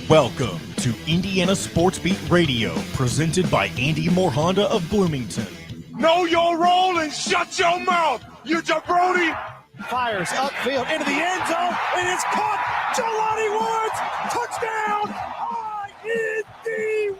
Welcome to Indiana Sports Beat Radio, presented by Andy Moore Honda of Bloomington. Know your role and shut your mouth, you jabroni! Fires upfield into the end zone. It is caught. Jelani Woods, touchdown! ISB!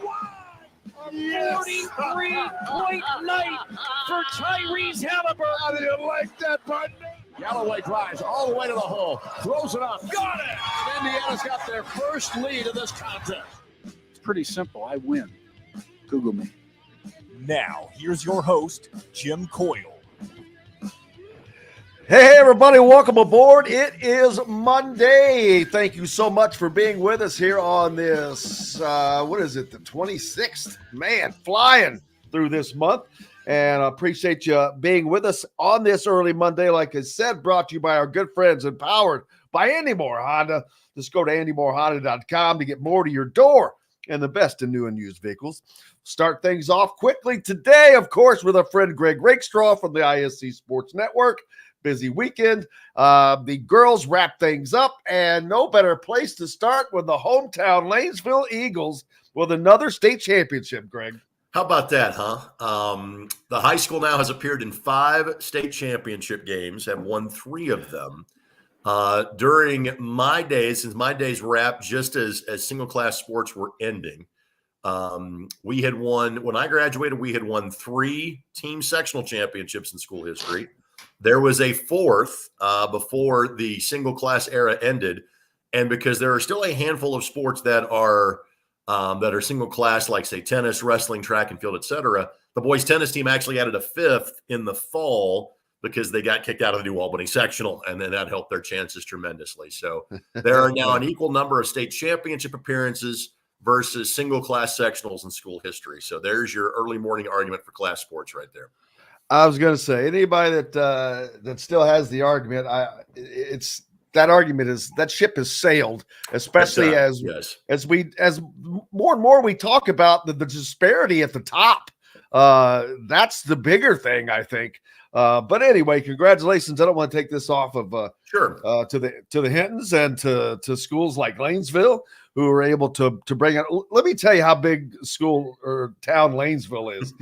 A 43-point night for Tyrese Halliburton. How do you like that, partner? Galloway drives all the way to the hole, throws it up, got it! And Indiana's got their first lead of this contest. It's pretty simple. I win. Google me. Now, here's your host, Jim Coyle. Hey, everybody, welcome aboard. It is Monday. Thank you so much for being with us here on this, the 26th? Man, flying through this month. And I appreciate you being with us on this early Monday. Like I said, brought to you by our good friends and powered by Andy Moore Honda. Just go to andymorehonda.com to get more to your door and the best in new and used vehicles. Start things off quickly today, of course, with our friend Greg Rakestraw from the ISB Sports Network. Busy weekend. The girls wrap things up, and no better place to start with the hometown Lanesville Eagles with another state championship, Greg. How about that, huh? The high school now has appeared in 5 state championship games, have won 3 of them. During my days, since my days wrapped just as single-class sports were ending, we had won, when I graduated, we had won 3 team sectional championships in school history. There was a 4th before the single-class era ended, and because there are still a handful of sports that are single class, like say tennis, wrestling, track and field, etc. The boys tennis team actually added a 5th in the fall because they got kicked out of the New Albany sectional, and then that helped their chances tremendously. So there are now an equal number of state championship appearances versus single class sectionals in school history. So there's your early morning argument for class sports right there. I was going to say, anybody that still has the argument, that ship has sailed, especially as more and more we talk about the disparity at the top. That's the bigger thing, I think. But anyway, congratulations. I don't want to take this off of to the Hintons and to schools like Lanesville who are able to bring it. Let me tell you how big school or town Lanesville is.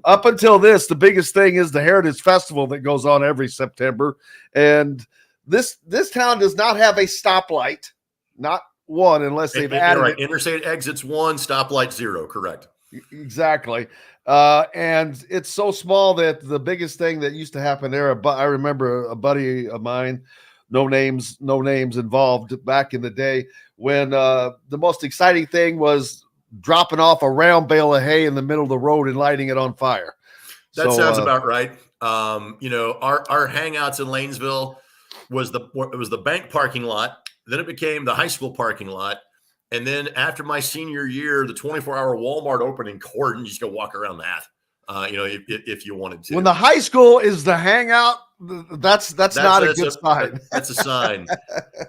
Up until this, the biggest thing is the Heritage Festival that goes on every September, and this town does not have a stoplight, not one, unless they've added right. Interstate exits 1, stoplight 0, correct. Exactly. And it's so small that the biggest thing that used to happen there, I remember a buddy of mine, no names involved, back in the day when the most exciting thing was dropping off a round bale of hay in the middle of the road and lighting it on fire. That sounds about right. Our hangouts in Lanesville was the bank parking lot. Then it became the high school parking lot. And then after my senior year, the 24-hour Walmart opened in Corden. You just go walk around that, if you wanted to. When the high school is the hangout, that's not a good sign. That's a sign.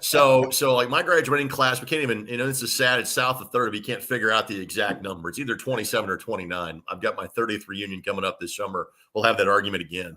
So like my graduating class, we can't even, this is sad. It's south of 30. You can't figure out the exact number. It's either 27 or 29. I've got my 30th reunion coming up this summer. We'll have that argument again,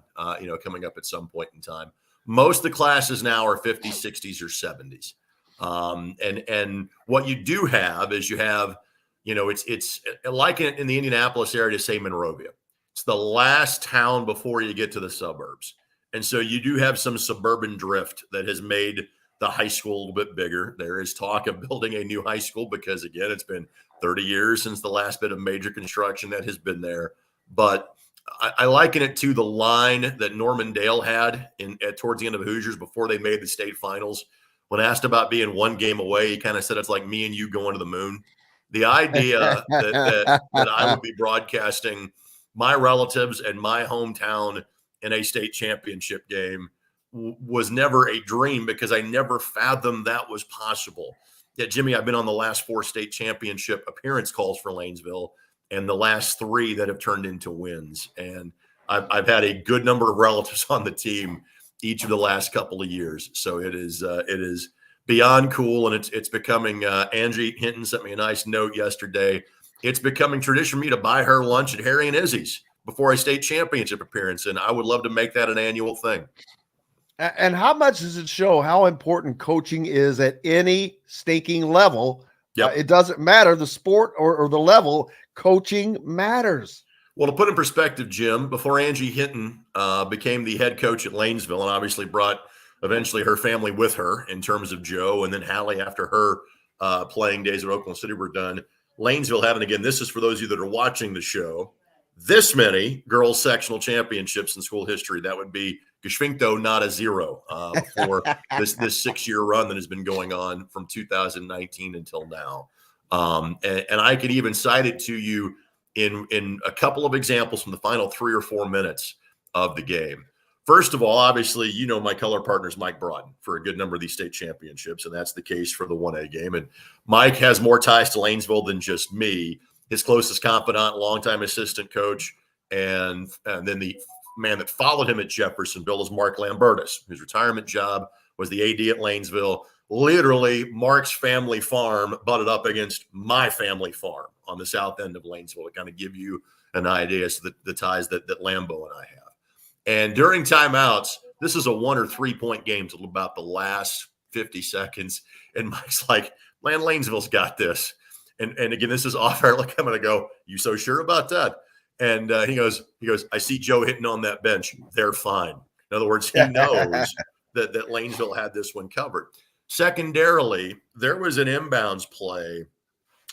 coming up at some point in time. Most of the classes now are 50s, 60s, or 70s. And what you do have is you have, it's like in the Indianapolis area to say Monrovia. It's the last town before you get to the suburbs. And so you do have some suburban drift that has made the high school a little bit bigger. There is talk of building a new high school because, again, it's been 30 years since the last bit of major construction that has been there. But I liken it to the line that Norman Dale had towards the end of the Hoosiers before they made the state finals. When asked about being one game away, he kind of said it's like me and you going to the moon. The idea that I would be broadcasting my relatives and my hometown in a state championship game was never a dream because I never fathomed that was possible. Yeah, Jimmy, I've been on the last 4 state championship appearance calls for Lanesville and the last 3 that have turned into wins. And I've had a good number of relatives on the team each of the last couple of years. So it is beyond cool. And it's becoming, Angie Hinton sent me a nice note yesterday. It's becoming tradition for me to buy her lunch at Harry and Izzy's before a state championship appearance. And I would love to make that an annual thing. And how much does it show how important coaching is at any staking level Yep. It doesn't matter the sport or the level. Coaching matters. Well, to put in perspective, Jim, before Angie Hinton became the head coach at Lanesville and obviously brought eventually her family with her in terms of Joe, and then Hallie after her playing days at Oklahoma City were done, Lanesville having, again, this is for those of you that are watching the show, this many girls sectional championships in school history. That would be geschwinkto, not a zero for this 6-year run that has been going on from 2019 until now. And I could even cite it to you in a couple of examples from the final 3 or 4 minutes of the game. First of all, obviously, you know my color partner is Mike Broughton for a good number of these state championships, and that's the case for the 1A game. And Mike has more ties to Lanesville than just me. His closest confidant, longtime assistant coach, and then the man that followed him at Jeffersonville is Mark Lambertus. His retirement job was the AD at Lanesville. Literally, Mark's family farm butted up against my family farm on the south end of Lanesville to kind of give you an idea as to the ties that Lambo and I have. And during timeouts, this is a 1 or 3 point game till about the last 50 seconds. And Mike's like, man, Lanesville's got this. And again, this is off air. Like, I'm going to go, you so sure about that? And he goes, I see Joe hitting on that bench. They're fine. In other words, he knows that Lanesville had this one covered. Secondarily, there was an inbounds play.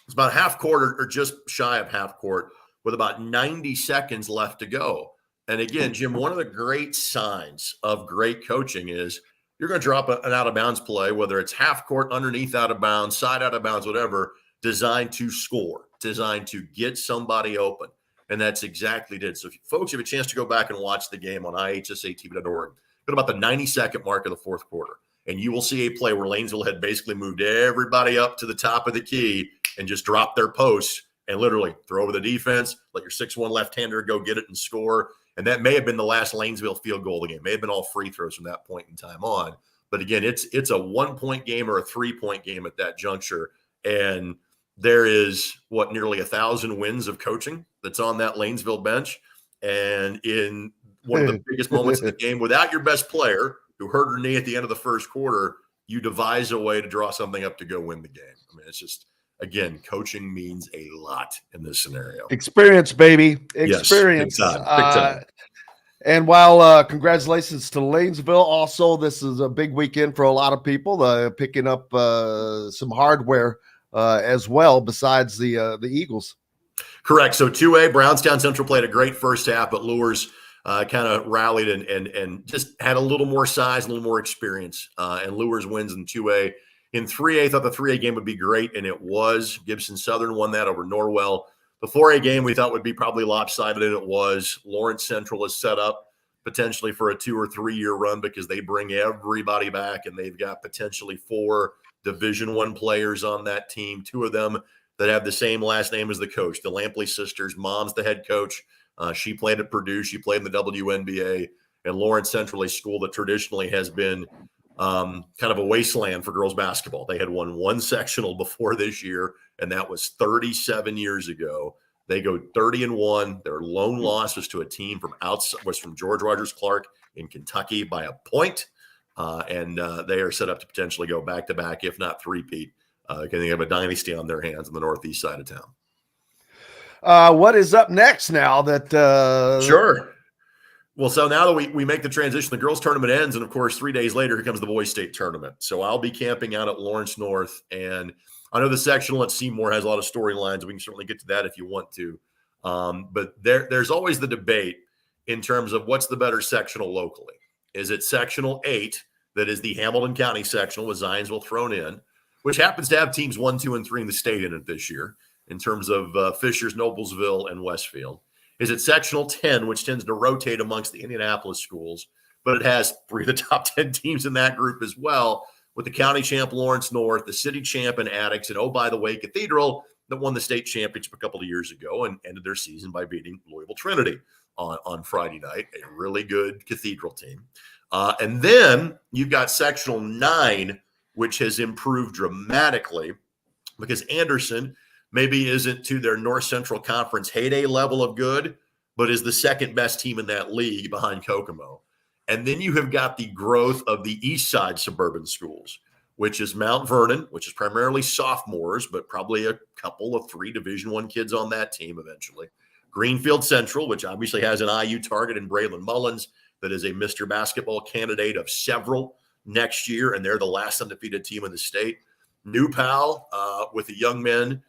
It's about half court or just shy of half court with about 90 seconds left to go. And again, Jim, one of the great signs of great coaching is you're going to drop an out of bounds play, whether it's half court, underneath out of bounds, side out of bounds, whatever, designed to score, designed to get somebody open. And that's exactly it. So if folks have a chance to go back and watch the game on ihsatv.org, go to about the 92nd mark of the fourth quarter, and you will see a play where Lanesville had basically moved everybody up to the top of the key and just dropped their posts and literally throw over the defense, let your 6'1" left-hander go get it and score. And that may have been the last Lanesville field goal of the game. May have been all free throws from that point in time on. But again, it's a 1 point game or a 3 point game at that juncture. And there is nearly 1,000 wins of coaching that's on that Lanesville bench. And in one of the biggest moments of the game, without your best player who hurt her knee at the end of the first quarter, you devise a way to draw something up to go win the game. I mean, it's just, again, coaching means a lot in this scenario. Experience, baby. Experience. Yes, big time. And while congratulations to Lanesville, also this is a big weekend for a lot of people, picking up some hardware as well besides the Eagles. Correct. So 2A, Brownstown Central played a great first half, but Lures kind of rallied and just had a little more size, a little more experience, and Lures wins in 2A. In 3A, I thought the 3A game would be great, and it was. Gibson Southern won that over Norwell. The 4A game we thought would be probably lopsided, and it was. Lawrence Central is set up potentially for a 2 or 3 year run because they bring everybody back, and they've got potentially 4 Division I players on that team, 2 of them that have the same last name as the coach, the Lampley sisters. Mom's the head coach. She played at Purdue. She played in the WNBA. And Lawrence Central, a school that traditionally has been kind of a wasteland for girls basketball. They had won 1 sectional before this year, and that was 37 years ago. They go 30-1. Their lone loss was to a team from George Rogers Clark in Kentucky by a point. And they are set up to potentially go back-to-back, if not three-peat. They have a dynasty on their hands on the northeast side of town. What is up next now? Sure. Well, so now that we make the transition, the girls' tournament ends, and of course, 3 days later, here comes the boys' state tournament. So I'll be camping out at Lawrence North, and I know the sectional at Seymour has a lot of storylines. We can certainly get to that if you want to. But there's always the debate in terms of what's the better sectional locally. Is it sectional 8, that is the Hamilton County sectional with Zionsville thrown in, which happens to have teams 1, 2, and 3 in the state in it this year, in terms of Fishers, Noblesville, and Westfield? Is it sectional 10, which tends to rotate amongst the Indianapolis schools, but it has 3 of the top 10 teams in that group as well, with the county champ Lawrence North, the city champ in Attucks, and oh, by the way, Cathedral, that won the state championship a couple of years ago and ended their season by beating Louisville Trinity on Friday night, a really good Cathedral team. And then you've got sectional 9, which has improved dramatically because Anderson maybe isn't to their North Central Conference heyday level of good, but is the second best team in that league behind Kokomo. And then you have got the growth of the east side suburban schools which is Mount Vernon, which is primarily sophomores, but probably a couple of 3 Division I kids on that team eventually. Greenfield Central, which obviously has an IU target in Braylon Mullins that is a Mr. Basketball candidate of several next year, and they're the last undefeated team in the state. New Pal with a young man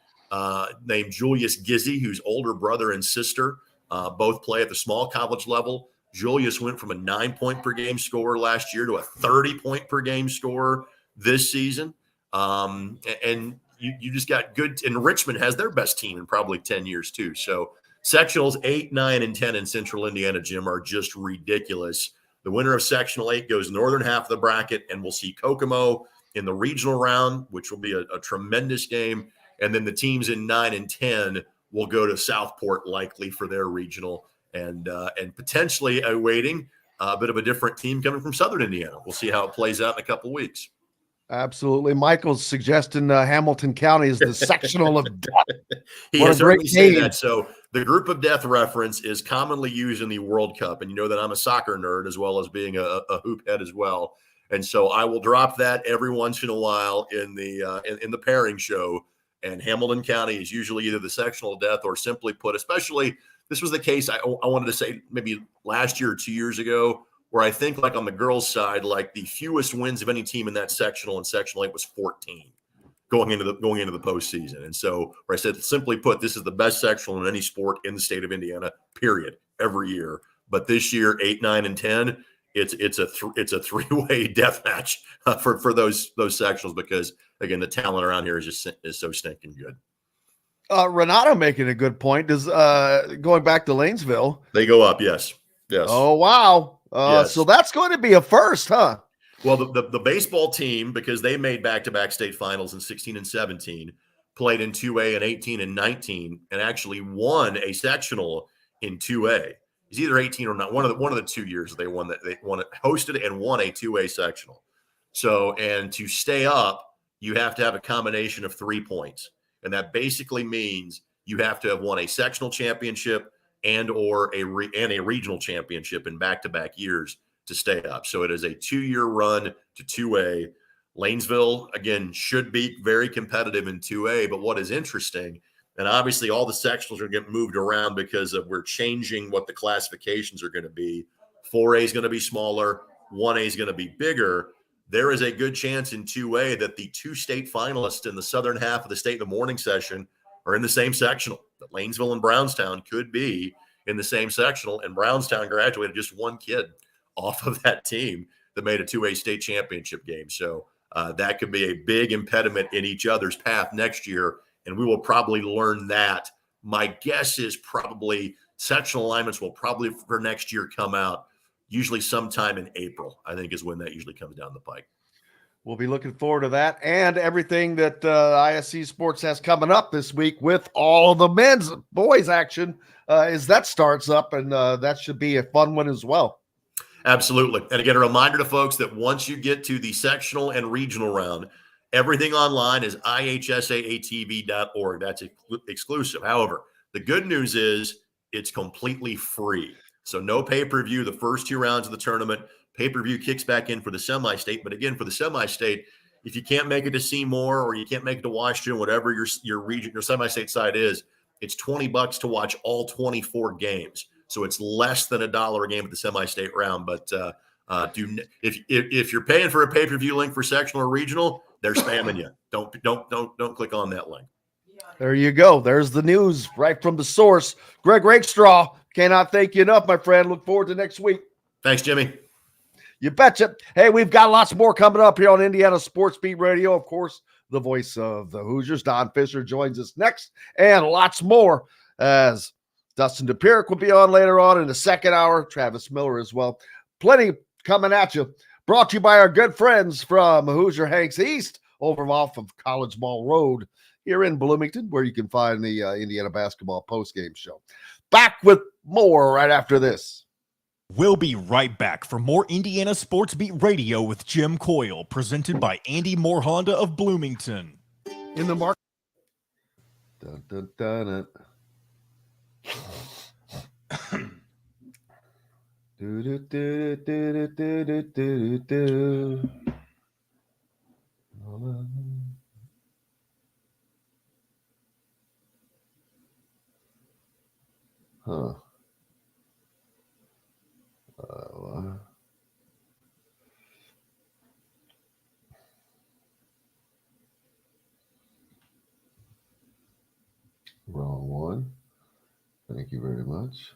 named Julius Gizzy, whose older brother and sister both play at the small college level. Julius went from a 9-point per game scorer last year to a 30-point per game scorer this season. And you just got good. And Richmond has their best team in probably 10 years too. So sectionals 8, 9, and 10 in Central Indiana, Jim, are just ridiculous. The winner of sectional 8 goes northern half of the bracket, and we'll see Kokomo in the regional round, which will be a tremendous game. And then the teams in 9 and 10 will go to Southport likely for their regional, and potentially awaiting a bit of a different team coming from Southern Indiana. We'll see how it plays out in a couple of weeks. Absolutely. Michael's suggesting Hamilton County is the sectional of death. He has heard me say that. So the group of death reference is commonly used in the World Cup. And you know that I'm a soccer nerd as well as being a hoop head as well. And so I will drop that every once in a while in the pairing show. And Hamilton County is usually either the sectional of death or, simply put, especially this was the case I wanted to say maybe last year or 2 years ago, where I think like on the girls' side, like the fewest wins of any team in that sectional in sectional 8 was 14 going into the postseason. And so, where I said, simply put, this is the best sectional in any sport in the state of Indiana, period, every year. But this year, 8, 9, and 10, it's a 3-way death match for those sectionals, because again, the talent around here is so stinking good. Renato making a good point. Does going back to Lanesville, they go up? Yes. Oh wow. Yes. So that's going to be a first, huh? Well, the baseball team, because they made back-to-back state finals in 16 and 17, played in 2A in 18 and 19, and actually won a sectional in 2A. It's either 18 or not. One of the 2 years they won it, hosted and won a 2A sectional. So, and to stay up, you have to have a combination of 3 points, and that basically means you have to have won a sectional championship and a regional championship in back-to-back years to stay up. So it is a 2-year run to 2A. Lanesville, again, should be very competitive in 2A, but what is interesting, and obviously all the sectionals are going to get moved around because we're changing what the classifications are going to be. 4A is going to be smaller, 1A is going to be bigger. There is a good chance in 2A that the 2 state finalists in the southern half of the state in the morning session are in the same sectional. That Lanesville and Brownstown could be in the same sectional, and Brownstown graduated just 1 kid off of that team that made a 2A state championship game. So that could be a big impediment in each other's path next year, and we will probably learn that. My guess is probably sectional alignments will probably for next year come out usually sometime in April, I think is when that usually comes down the pike. We'll be looking forward to that and everything that ISC Sports has coming up this week with all the boys action as that starts up, and that should be a fun one as well. Absolutely. And again, a reminder to folks that once you get to the sectional and regional round, everything online is ihsaatv.org. That's exclusive. However, the good news is it's completely free. So no pay-per-view the first 2 rounds of the tournament. Pay-per-view kicks back in for the semi-state. But again, for the semi-state, if you can't make it to Seymour or you can't make it to Washington, whatever your region, your semi-state side is, it's $20 to watch all 24 games. So it's less than $1 a game at the semi-state round. But if you're paying for a pay-per-view link for sectional or regional, they're spamming you. Don't click on that link. There you go. There's the news right from the source. Greg Rakestraw, cannot thank you enough, my friend. Look forward to next week. Thanks, Jimmy. You betcha. Hey, we've got lots more coming up here on Indiana Sports Beat Radio. Of course, the voice of the Hoosiers, Don Fischer, joins us next, and lots more as Dustin Dopirak will be on later on in the second hour. Travis Miller as well. Plenty coming at you. Brought to you by our good friends from Hoosier Hanks East over off of College Mall Road here in Bloomington, where you can find the Indiana basketball postgame show. Back with more right after this. We'll be right back for more Indiana Sports Beat Radio with Jim Coyle, presented by Andy Moore Honda of Bloomington. In the market. Dun, dun, dun, Huh. Wrong one. Thank you very much.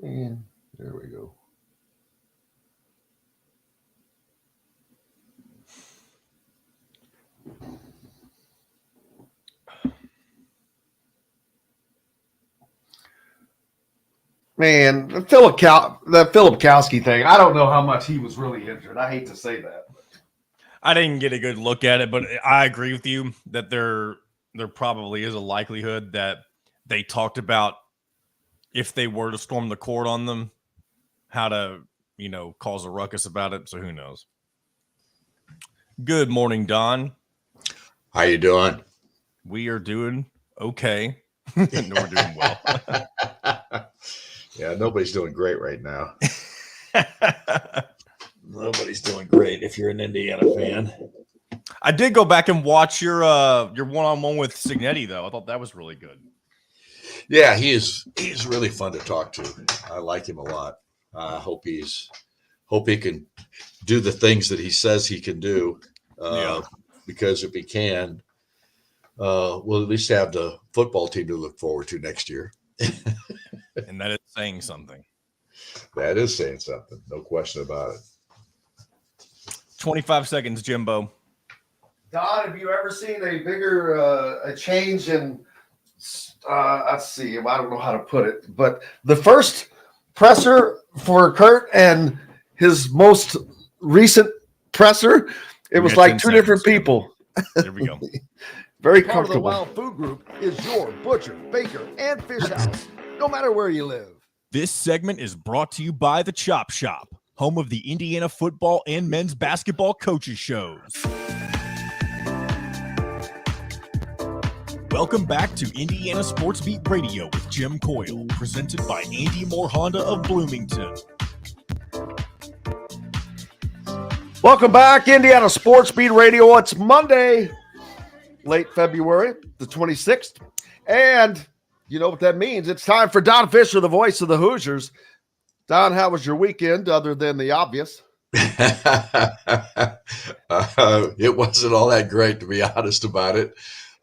And there we go. Man, the Filipkowski thing, I don't know how much he was really injured. I hate to say that. I didn't get a good look at it, but I agree with you that there probably is a likelihood that they talked about if they were to storm the court on them, how to, cause a ruckus about it. So who knows? Good morning, Don. How you doing? We are doing okay. We're doing well. Yeah, nobody's doing great right now. Nobody's doing great if you're an Indiana fan. I did go back and watch your one-on-one with Signetti, though. I thought that was really good. Yeah, he's really fun to talk to. I like him a lot. I hope he can do the things that he says he can do. Because if he can, we'll at least have the football team to look forward to next year. And that is saying something. That is saying something. No question about it. 25 seconds, Jimbo. Don, have you ever seen a bigger a change in let's see, I don't know how to put it, but the first presser for Kurt and his most recent presser, it was like two different people. There we go. Very Part of the comfortable. Wild Food Group is your butcher, baker, and fish house, no matter where you live. This segment is brought to you by the Chop Shop, home of the Indiana football and men's basketball coaches shows. Welcome back to Indiana Sports Beat Radio with Jim Coyle, presented by Andy Moore Honda of Bloomington. Welcome back, Indiana Sports Beat Radio. It's Monday, late February, the 26th. And you know what that means. It's time for Don Fischer, the voice of the Hoosiers. Don, how was your weekend other than the obvious? It wasn't all that great, to be honest about it.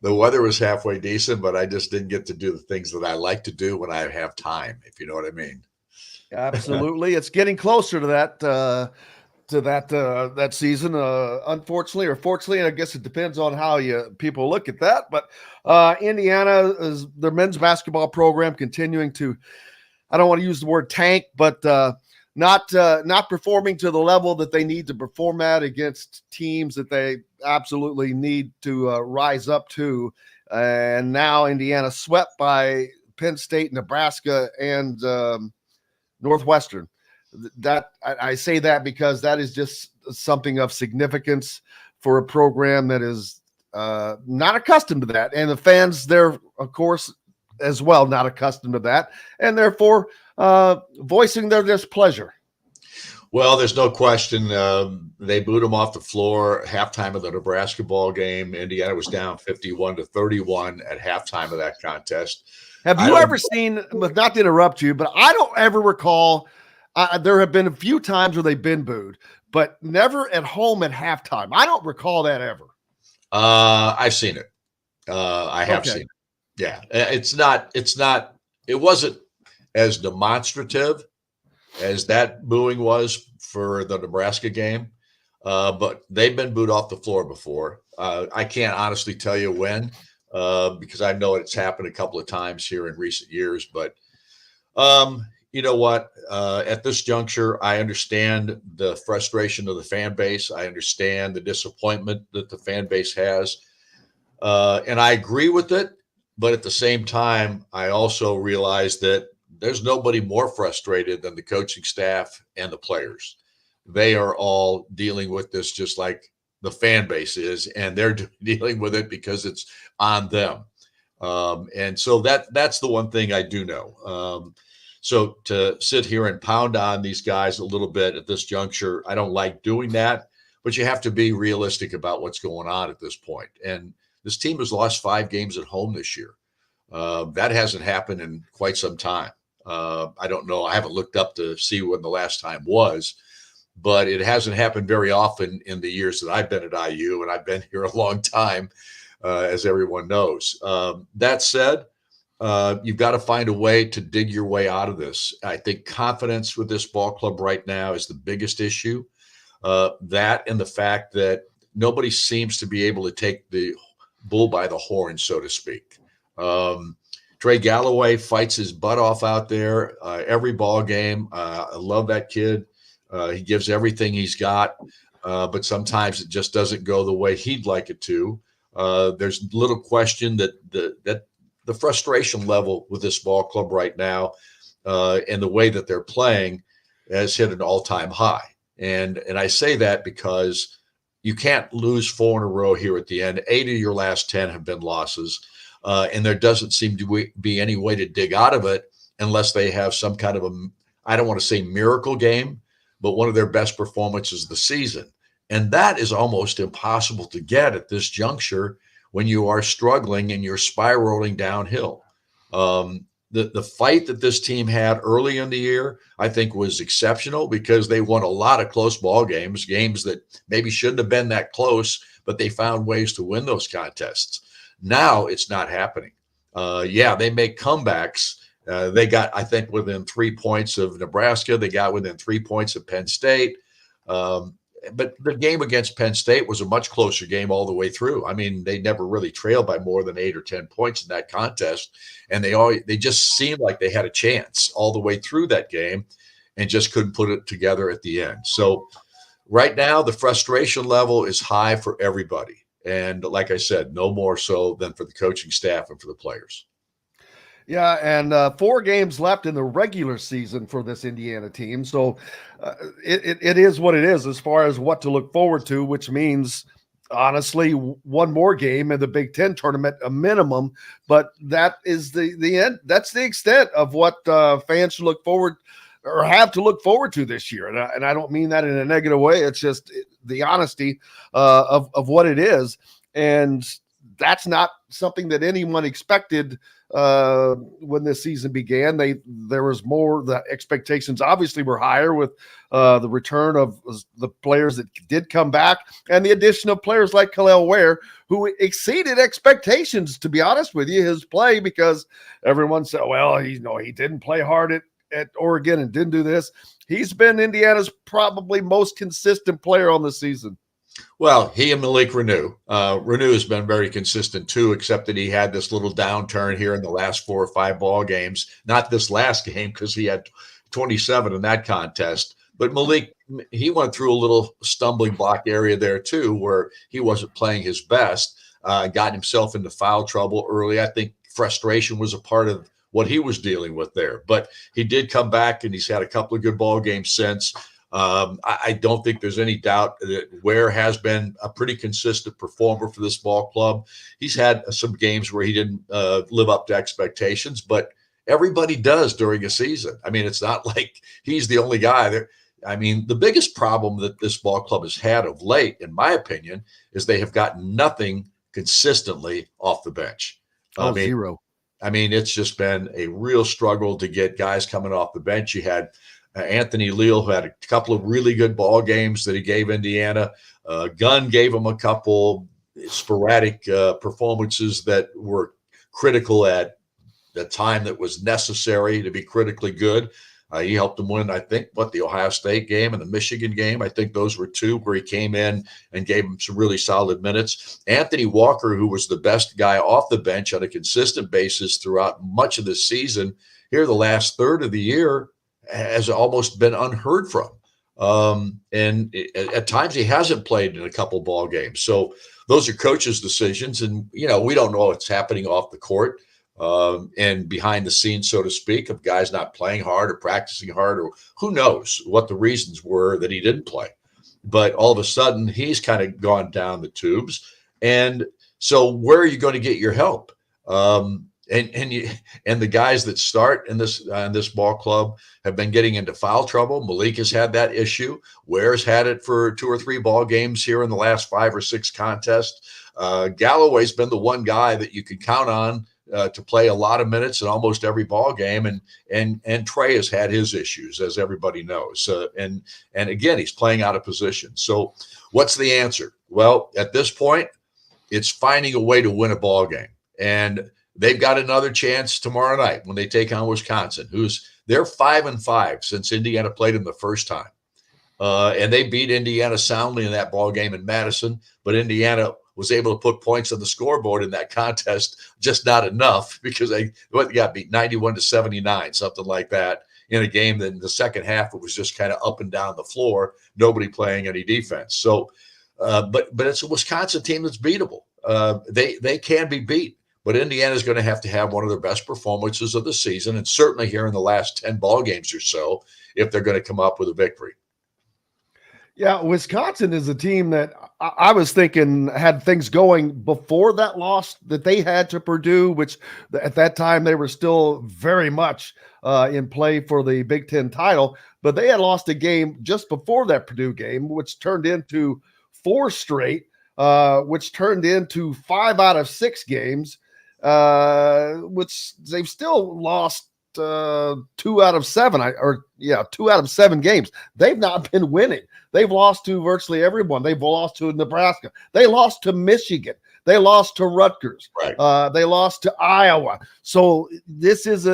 The weather was halfway decent, but I just didn't get to do the things that I like to do when I have time, if you know what I mean. Absolutely. It's getting closer to that season, unfortunately or fortunately, and I guess it depends on how people look at that. But Indiana is their men's basketball program continuing to, I don't want to use the word tank, but not performing to the level that they need to perform at against teams that they absolutely need to rise up to. And now Indiana swept by Penn State, Nebraska, and Northwestern. That I say that because that is just something of significance for a program that is not accustomed to that, and the fans there, of course, as well, not accustomed to that, and therefore voicing their displeasure. Well, there's no question. They booed them off the floor halftime of the Nebraska ball game. Indiana was down 51-31 at halftime of that contest. Have you ever seen, not to interrupt you, but I don't ever recall. There have been a few times where they've been booed, but never at home at halftime. I don't recall that ever. I've seen it. I have seen it. Yeah. It wasn't as demonstrative as that booing was for the Nebraska game. but they've been booed off the floor before. I can't honestly tell you when, because I know it's happened a couple of times here in recent years. But you know what? At this juncture, I understand the frustration of the fan base. I understand the disappointment that the fan base has. And I agree with it. But at the same time, I also realize that there's nobody more frustrated than the coaching staff and the players. They are all dealing with this just like the fan base is, and they're dealing with it because it's on them. And so that's the one thing I do know. So to sit here and pound on these guys a little bit at this juncture, I don't like doing that, but you have to be realistic about what's going on at this point. And this team has lost 5 games at home this year. That hasn't happened in quite some time. I don't know. I haven't looked up to see when the last time was, but it hasn't happened very often in the years that I've been at IU, and I've been here a long time, as everyone knows. That said, you've got to find a way to dig your way out of this. I think confidence with this ball club right now is the biggest issue. That and the fact that nobody seems to be able to take the bull by the horn, so to speak. Trey Galloway fights his butt off out there every ball game. I love that kid. He gives everything he's got, but sometimes it just doesn't go the way he'd like it to. There's little question that the frustration level with this ball club right now and the way that they're playing has hit an all-time high. And I say that because you can't lose 4 in a row here at the end. 8 of your last 10 have been losses. And there doesn't seem to be any way to dig out of it unless they have some kind of I don't want to say miracle game, but one of their best performances of the season. And that is almost impossible to get at this juncture when you are struggling and you're spiraling downhill. The fight that this team had early in the year, I think, was exceptional because they won a lot of close ball games that maybe shouldn't have been that close, but they found ways to win those contests. Now it's not happening. They make comebacks. They got, I think, within 3 points of Nebraska. They got within 3 points of Penn State. But the game against Penn State was a much closer game all the way through. I mean, they never really trailed by more than 8 or 10 points in that contest. And they just seemed like they had a chance all the way through that game and just couldn't put it together at the end. So right now, the frustration level is high for everybody. And like I said, no more so than for the coaching staff and for the players. Yeah, and 4 games left in the regular season for this Indiana team. So it is what it is as far as what to look forward to, which means, honestly, one more game in the Big Ten tournament, a minimum. But that is the end. That's the extent of what fans should look forward or have to look forward to this year. And I don't mean that in a negative way. It's just the honesty of what it is. And that's not something that anyone expected when this season began. There was more. The expectations obviously were higher with the return of the players that did come back and the addition of players like Khalil Ware, who exceeded expectations, to be honest with you, his play, because everyone said, well, he didn't play hard at Oregon and didn't do this. He's been Indiana's probably most consistent player on the season. Well, he and Malik Renew. Renew has been very consistent too, except that he had this little downturn here in the last 4 or 5 ball games. Not this last game because he had 27 in that contest. But Malik, he went through a little stumbling block area there too, where he wasn't playing his best, got himself into foul trouble early. I think frustration was a part of what he was dealing with there. But he did come back, and he's had a couple of good ball games since. I don't think there's any doubt that Ware has been a pretty consistent performer for this ball club. He's had some games where he didn't live up to expectations, but everybody does during a season. I mean, it's not like he's the only guy there. I mean, the biggest problem that this ball club has had of late, in my opinion, is they have gotten nothing consistently off the bench. Zero. I mean, it's just been a real struggle to get guys coming off the bench. You had Anthony Leal, who had a couple of really good ball games that he gave Indiana. Gunn gave him a couple sporadic performances that were critical at the time that was necessary to be critically good. He helped them win, I think, the Ohio State game and the Michigan game. I think those were two where he came in and gave them some really solid minutes. Anthony Walker, who was the best guy off the bench on a consistent basis throughout much of the season, here the last third of the year has almost been unheard from. And at times he hasn't played in a couple ball games. So those are coaches' decisions. And, we don't know what's happening off the court. And behind the scenes, so to speak, of guys not playing hard or practicing hard, or who knows what the reasons were that he didn't play. But all of a sudden, he's kind of gone down the tubes. And so where are you going to get your help? And the guys that start in this ball club have been getting into foul trouble. Malik has had that issue. Ware's had it for 2 or 3 ball games here in the last 5 or 6 contests. Galloway's been the one guy that you can count on to play a lot of minutes in almost every ball game, and Trey has had his issues, as everybody knows. And again, he's playing out of position. So, what's the answer? Well, at this point, it's finding a way to win a ball game, and they've got another chance tomorrow night when they take on Wisconsin, they're 5-5 since Indiana played them the first time, and they beat Indiana soundly in that ball game in Madison, but Indiana was able to put points on the scoreboard in that contest, just not enough, because they got beat 91-79, something like that, in a game that in the second half it was just kind of up and down the floor, nobody playing any defense. So, but it's a Wisconsin team that's beatable. They can be beat, but Indiana's going to have one of their best performances of the season, and certainly here in the last 10 ball games or so, if they're going to come up with a victory. Yeah, Wisconsin is a team that I was thinking had things going before that loss that they had to Purdue, which at that time they were still very much in play for the Big Ten title. But they had lost a game just before that Purdue game, which turned into 4 straight, which turned into 5 out of 6 games, which they've still lost 2 out of 7, 2 out of 7 games. They've not been winning. They've lost to virtually everyone. They've lost to Nebraska. They lost to Michigan. They lost to Rutgers. Right. They lost to Iowa. So this is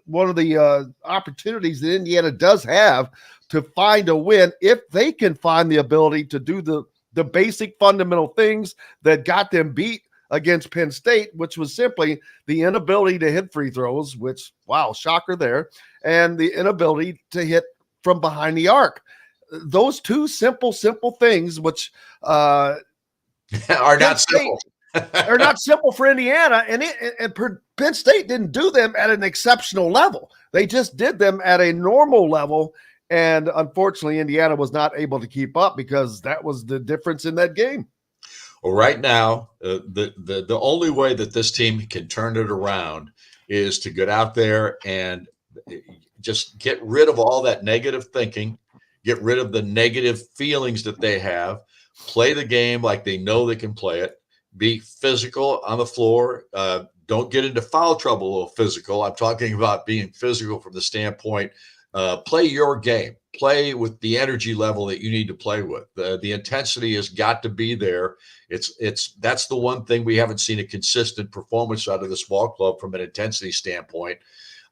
one of the opportunities that Indiana does have to find a win if they can find the ability to do the basic fundamental things that got them beat against Penn State, which was simply the inability to hit free throws, which, wow, shocker there, and the inability to hit from behind the arc. Those 2 simple things, which are not simple. are not simple for Indiana, and Penn State didn't do them at an exceptional level. They just did them at a normal level, and unfortunately, Indiana was not able to keep up because that was the difference in that game. Well, right now, the only way that this team can turn it around is to get out there and just get rid of all that negative thinking, get rid of the negative feelings that they have, play the game like they know they can play it, be physical on the floor, don't get into foul trouble physical. I'm talking about being physical from the standpoint, play your game, play with the energy level that you need to play with. The intensity has got to be there. That's the one thing we haven't seen a consistent performance out of this ball club from an intensity standpoint.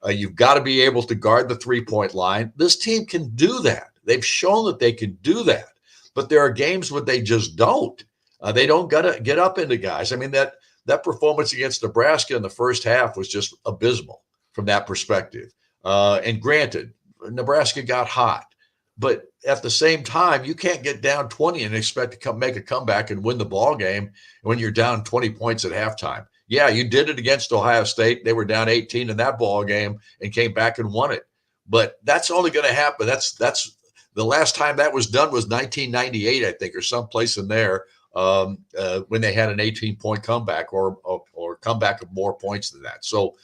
You've got to be able to guard the 3-point line. This team can do that. They've shown that they can do that, but there are games where they just don't. They don't get up into guys. I mean, that performance against Nebraska in the first half was just abysmal from that perspective. And granted, Nebraska got hot, but at the same time, you can't get down 20 and expect to make a comeback and win the ball game when you're down 20 points at halftime. Yeah, you did it against Ohio State. They were down 18 in that ball game and came back and won it. But that's only going to happen. That's the last time that was done was 1998, I think, or someplace in there, when they had an 18-point comeback or comeback of more points than that. So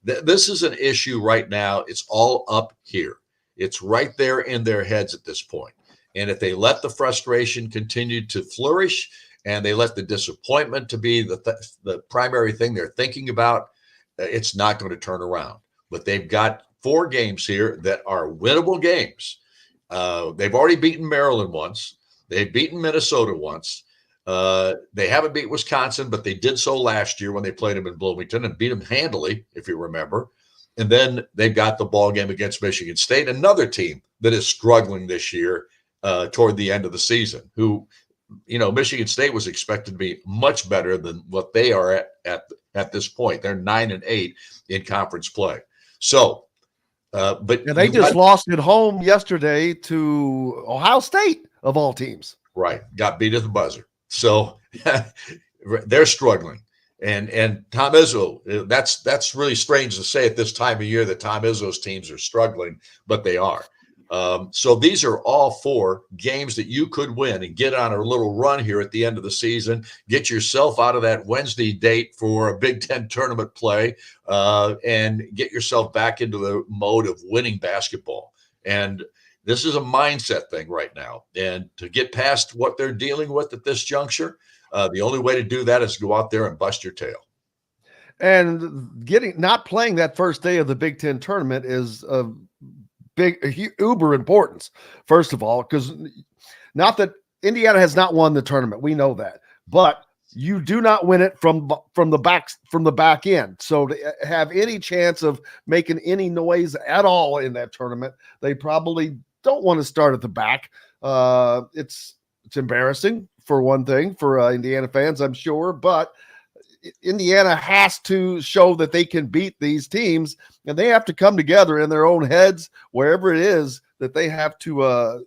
this is an issue right now. It's all up here. It's right there in their heads at this point. And if they let the frustration continue to flourish and they let the disappointment to be the primary thing they're thinking about, it's not going to turn around. But they've got 4 games here that are winnable games. They've already beaten Maryland once. They've beaten Minnesota once. They haven't beat Wisconsin, but they did so last year when they played them in Bloomington and beat them handily, if you remember. And then they've got the ball game against Michigan State, another team that is struggling this year toward the end of the season, who, Michigan State was expected to be much better than what they are at this point. They're 9-8 in conference play. So, but they just lost at home yesterday to Ohio State, of all teams. Right. Got beat at the buzzer. So they're struggling. And Tom Izzo, that's really strange to say at this time of year that Tom Izzo's teams are struggling, but they are. So these are all 4 games that you could win and get on a little run here at the end of the season, get yourself out of that Wednesday date for a Big Ten tournament play, and get yourself back into the mode of winning basketball. And this is a mindset thing right now. And to get past what they're dealing with at this juncture, the only way to do that is to go out there and bust your tail. And not playing that first day of the Big Ten tournament is a uber importance, first of all, because not that Indiana has not won the tournament, we know that, but you do not win it from the back end. So to have any chance of making any noise at all in that tournament, they probably don't want to start at the back. It's embarrassing, for one thing, for Indiana fans, I'm sure, but Indiana has to show that they can beat these teams, and they have to come together in their own heads, wherever it is that they have to,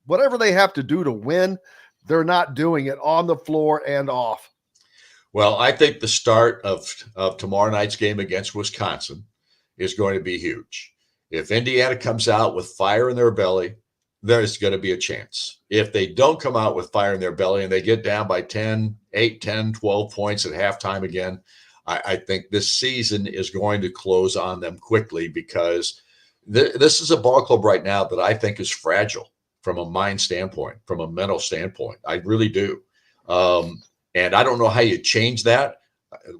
whatever they have to do to win, they're not doing it on the floor and off. Well, I think the start of tomorrow night's game against Wisconsin is going to be huge. If Indiana comes out with fire in their belly, there's going to be a chance. If they don't come out with fire in their belly and they get down by 8, 10, 12 points at halftime again, I think this season is going to close on them quickly, because this is a ball club right now that I think is fragile from a mind standpoint, from a mental standpoint. I really do. And I don't know how you change that.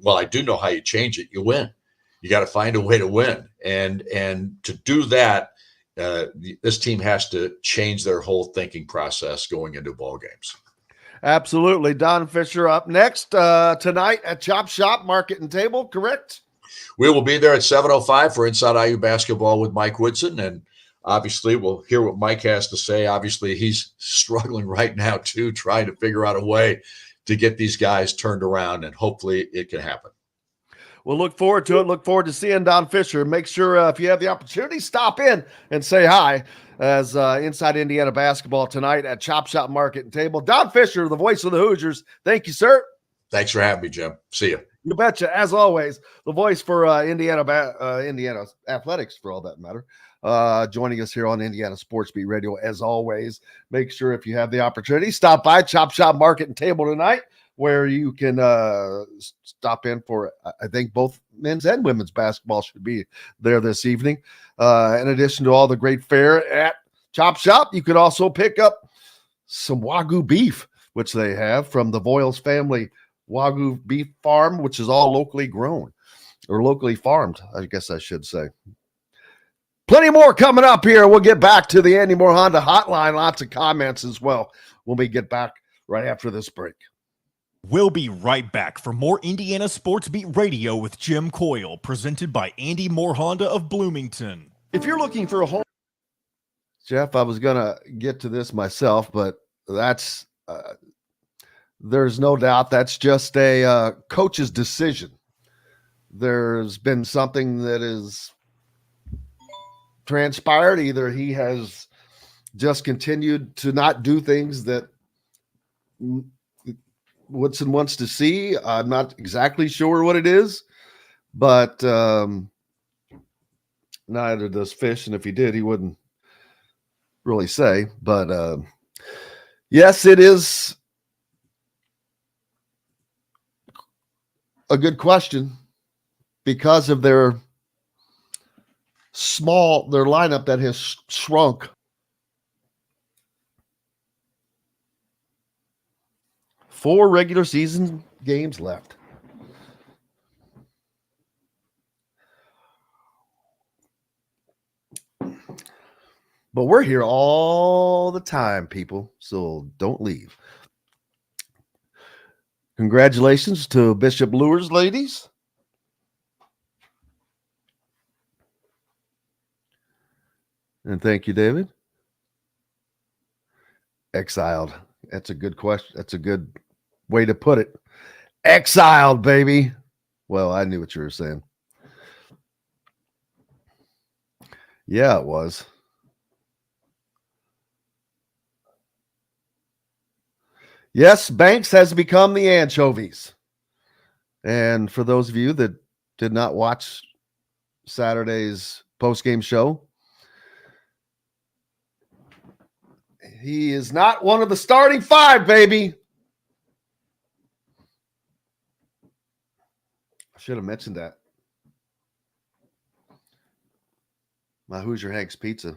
Well, I do know how you change it. You win. You got to find a way to win. And to do that, this team has to change their whole thinking process going into ball games. Absolutely. Don Fischer up next tonight at Chop Shop Market and Table, correct? We will be there at 7:05 for Inside IU Basketball with Mike Woodson, and obviously we'll hear what Mike has to say. Obviously he's struggling right now too, trying to figure out a way to get these guys turned around, and hopefully it can happen. We'll look forward to it. Look forward to seeing Don Fischer. Make sure if you have the opportunity, stop in and say hi as Inside Indiana Basketball tonight at Chop Shop Market and Table. Don Fischer, the voice of the Hoosiers. Thank you, sir. Thanks for having me, Jim. See you. You betcha. As always, the voice for Indiana athletics, for all that matter, joining us here on Indiana Sports Beat Radio. As always, make sure if you have the opportunity, stop by Chop Shop Market and Table tonight, where you can stop in for, I think, both men's and women's basketball should be there this evening. In addition to all the great fare at Chop Shop, you could also pick up some Wagyu beef, which they have from the Voiles family Wagyu beef farm, which is all locally grown, or locally farmed, I guess I should say. Plenty more coming up here. We'll get back to the Andy Moore Honda hotline. Lots of comments as well when we get back right after this break. We'll be right back for more Indiana Sports Beat Radio with Jim Coyle, presented by Andy Moore Honda of Bloomington. If you're looking for a home, Jeff, I was going to get to this myself, but that's there's no doubt that's just a coach's decision. There's been something that is transpired. Either he has just continued to not do things that Woodson wants to see. I'm not exactly sure what it is, but neither does Fish. And if he did, he wouldn't really say. But yes, it is a good question because of their lineup that has shrunk. Four regular season games left. But we're here all the time, people, so don't leave. Congratulations to Bishop Lures, ladies. And thank you, David. Exiled. That's a good question. That's a good way to put it. Exiled, baby. Well, I knew what you were saying. Yeah, it was. Yes, Banks has become the anchovies. And for those of you that did not watch Saturday's post-game show, he is not one of the starting five, baby. I should have mentioned that. My Hoosier Hank's Pizza.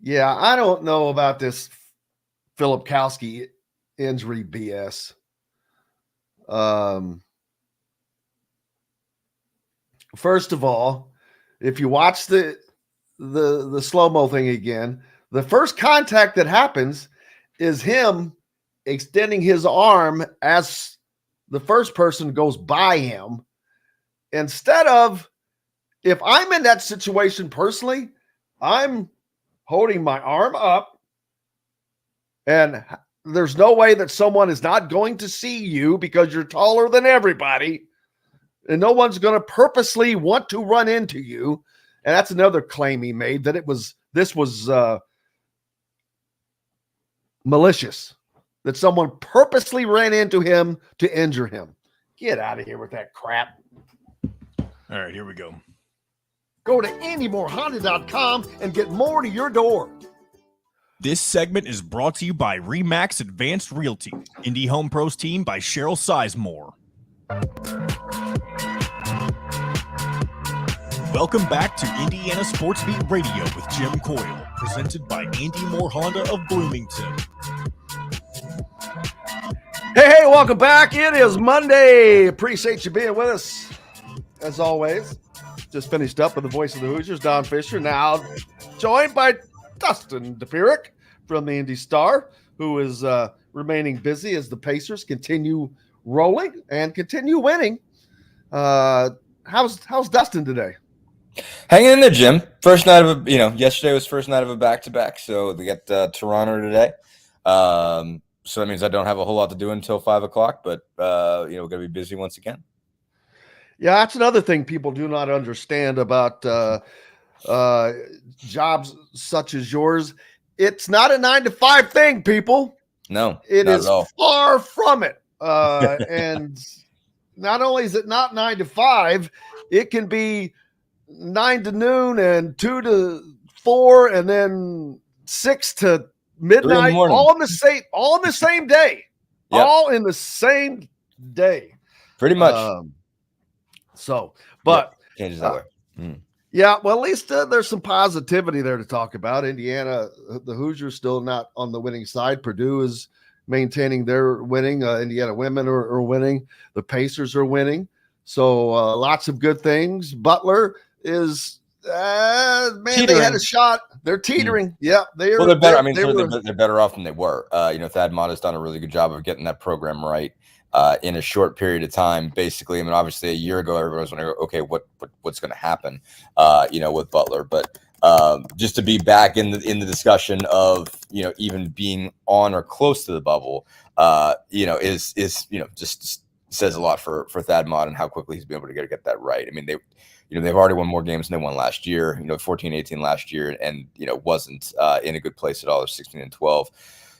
Yeah, I don't know about this Philip Kowski injury BS. First of all, if you watch the slow-mo thing again, the first contact that happens is him extending his arm as the first person goes by him. Instead of, if I'm in that situation personally, I'm holding my arm up, and there's no way that someone is not going to see you because you're taller than everybody, and no one's going to purposely want to run into you. And that's another claim he made, that this was malicious, that someone purposely ran into him to injure him. Get out of here with that crap. All right, here we go. Go to AndyMoreHonda.com and get more to your door. This segment is brought to you by RE/MAX Advanced Realty, Indie Home Pros team by Cheryl Sizemore. Welcome back to Indiana Sports Beat Radio with Jim Coyle, presented by Andy Moore Honda of Bloomington. Hey, welcome back. It is Monday. Appreciate you being with us, as always. Just finished up with the voice of the Hoosiers, Don Fischer, now joined by Dustin Dopirak from the Indy Star, who is remaining busy as the Pacers continue rolling and continue winning. How's Dustin today? Hanging in there, Jim. First night of yesterday was first night of a back-to-back, so we got Toronto today. So that means I don't have a whole lot to do until 5 o'clock, but we're going to be busy once again. Yeah, that's another thing people do not understand about jobs such as yours. It's not a 9-to-5 thing, people. No, it not is at all. Far from it. And not only is it not 9 to 5, it can be 9 to noon and 2 to 4 and then 6 to midnight, all in the same day. Yep. All in the same day. Pretty much. Changes that way. Yeah, well, at least there's some positivity there to talk about. Indiana, the Hoosiers still not on the winning side. Purdue is maintaining their winning. Indiana women are winning. The Pacers are winning. So lots of good things. Butler is, teetering. They had a shot. They're teetering. Yeah, they're better. They're better off than they were. Thad Mott has done a really good job of getting that program right. In a short period of time, basically. Obviously a year ago, everyone was wondering, okay, what's going to happen, with Butler. But just to be back in the discussion of, even being on or close to the bubble, is just says a lot for Thad Mott and how quickly he's been able to get that right. They've already won more games than they won last year. 14-18 last year, and wasn't in a good place at all. They're 16-12.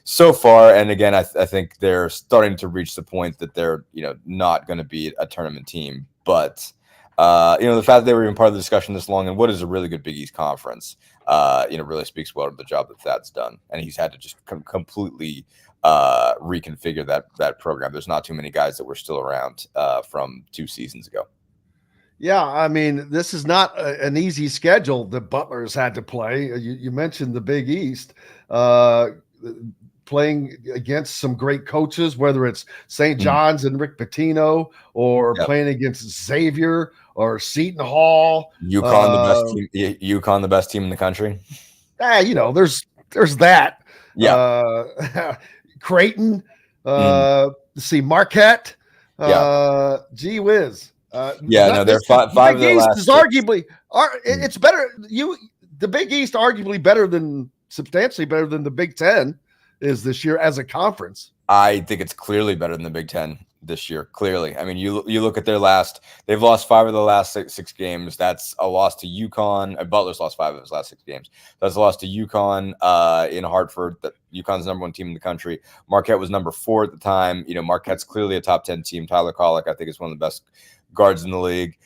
So far, and again, I think they're starting to reach the point that they're, not going to be a tournament team. But, the fact that they were even part of the discussion this long and what is a really good Big East conference, really speaks well to the job that Thad's done. And he's had to just completely reconfigure that program. There's not too many guys that were still around from 2 seasons ago. Yeah, this is not an easy schedule that Butler's had to play. You mentioned the Big East. Playing against some great coaches, whether it's St. John's and Rick Pitino, or playing against Xavier or Seton Hall. UConn, the best team in the country. There's that. Yeah. Creighton. See Marquette. Gee whiz. They're five the of Big the East last is six. arguably it's better. The Big East arguably better than substantially better than the Big Ten is this year as a conference. I think it's clearly better than the Big Ten this year. Clearly, I mean, you look at they've lost 5 of the last six games. That's a loss to UConn. Butler's lost 5 of his last 6 games. That's a loss to UConn in Hartford. UConn's number 1 team in the country. Marquette was number 4 at the time. Marquette's clearly a top 10 team. Tyler Kolek, I think, is one of the best guards in the league.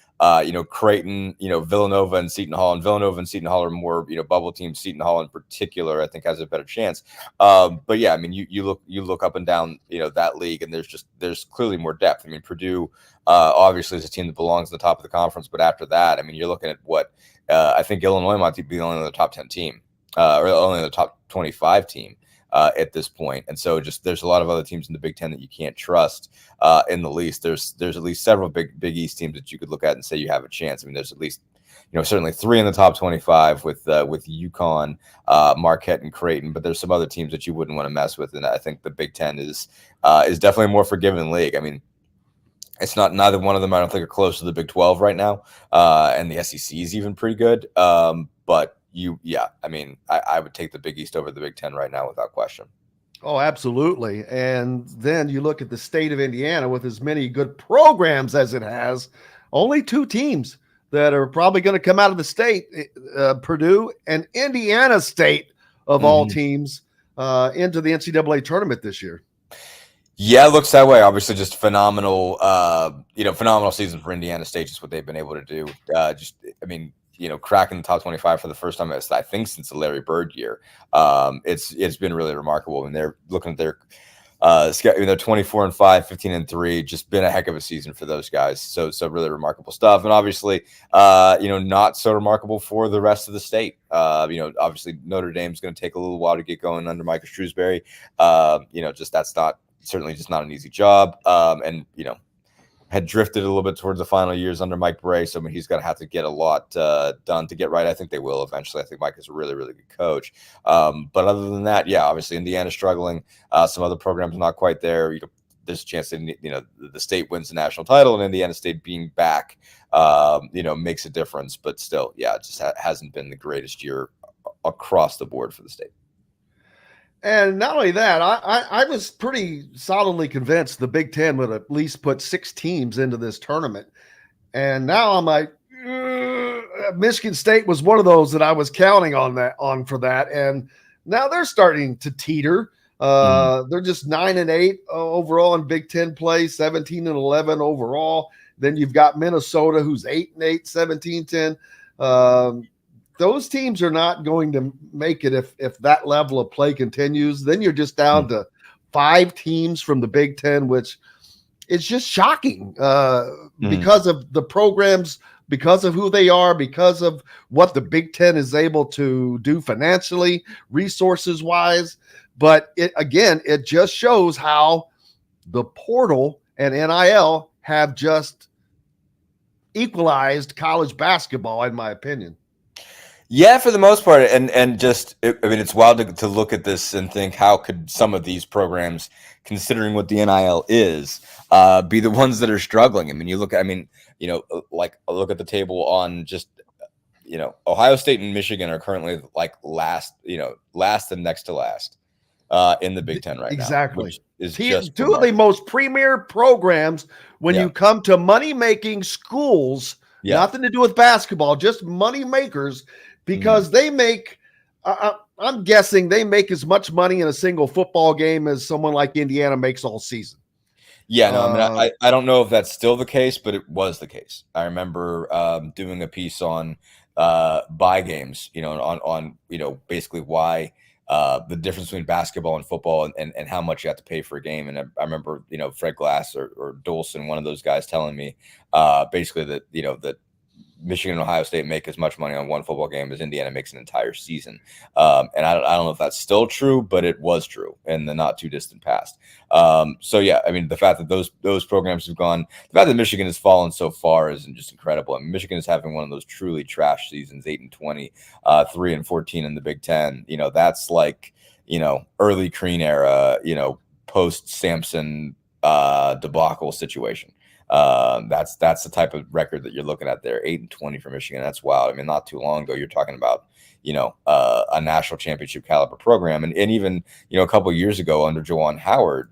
Creighton, Villanova and Seton Hall, and Villanova and Seton Hall are more, bubble teams. Seton Hall in particular, I think, has a better chance. But yeah, I mean, you look up and down, that league, and there's clearly more depth. I mean, Purdue, obviously is a team that belongs at the top of the conference, but after that, I mean, you're looking at what I think Illinois might be only the top 10 team, or only the top 25 team. At this point. And so there's a lot of other teams in the Big Ten that you can't trust in the least. There's at least several Big East teams that you could look at and say you have a chance. I mean, there's at least, certainly 3 in the top 25 with UConn, Marquette, and Creighton, but there's some other teams that you wouldn't want to mess with. And I think the Big Ten is definitely a more forgiving league. I mean, it's not, neither one of them, I don't think, are close to the Big 12 right now. And the SEC is even pretty good. But I mean, I would take the Big East over the Big Ten right now without question. Oh, absolutely. And then you look at the state of Indiana with as many good programs as it has, only 2 teams that are probably going to come out of the state, Purdue and Indiana State of all teams into the NCAA tournament this year. Yeah, it looks that way. Obviously, just phenomenal, phenomenal season for Indiana State, just what they've been able to do. Cracking the top 25 for the first time, I think, since the Larry Bird year. It's been really remarkable. And they're looking at their they're 24-5, 15-3, just been a heck of a season for those guys. So really remarkable stuff. And obviously, not so remarkable for the rest of the state. Obviously Notre Dame's going to take a little while to get going under Micah Shrewsbury. That's certainly not an easy job. Had drifted a little bit towards the final years under Mike Bray. So he's going to have to get a lot done to get right. I think they will eventually. I think Mike is a really, really good coach. But other than that, yeah, obviously Indiana's struggling. Some other programs not quite there. There's a chance that, the state wins the national title, and Indiana State being back, makes a difference. But still, yeah, it just hasn't been the greatest year across the board for the state. And not only that, I was pretty solidly convinced the Big Ten would at least put 6 teams into this tournament. And now I'm like, Michigan State was one of those that I was counting on for that. And now they're starting to teeter. They're just 9-8 overall in Big Ten play, 17-11 overall. Then you've got Minnesota, who's 8-8, 17-10. Those teams are not going to make it if that level of play continues. Then you're just down to 5 teams from the Big Ten, which is just shocking because of the programs, because of who they are, because of what the Big Ten is able to do financially, resources-wise. But it just shows how the portal and NIL have just equalized college basketball, in my opinion. Yeah, for the most part, and just, it's wild to look at this and think, how could some of these programs, considering what the NIL is, be the ones that are struggling? I mean, look at the table on just, Ohio State and Michigan are currently like last and next to last in the Big Ten right now. Exactly. Is two of the most premier programs when you come to money-making schools, nothing to do with basketball, just money makers. Because they make, I'm guessing they make as much money in a single football game as someone like Indiana makes all season. Yeah, no, I don't know if that's still the case, but it was the case. I remember doing a piece on buy games, on basically why the difference between basketball and football and how much you have to pay for a game. And I remember, Fred Glass or Dolson, one of those guys, telling me basically that, that Michigan and Ohio State make as much money on one football game as Indiana makes an entire season. And I don't know if that's still true, but it was true in the not too distant past. So yeah, the fact that those programs have gone, the fact that Michigan has fallen so far is just incredible. Michigan is having one of those truly trash seasons, 8-20, 3-14 in the Big Ten. That's like, early Crean era, post Sampson debacle situation. That's the type of record that you're looking at there. 8-20 for Michigan. That's wild. I mean, not too long ago, you're talking about, a national championship caliber program. And even, a couple of years ago under Juwan Howard,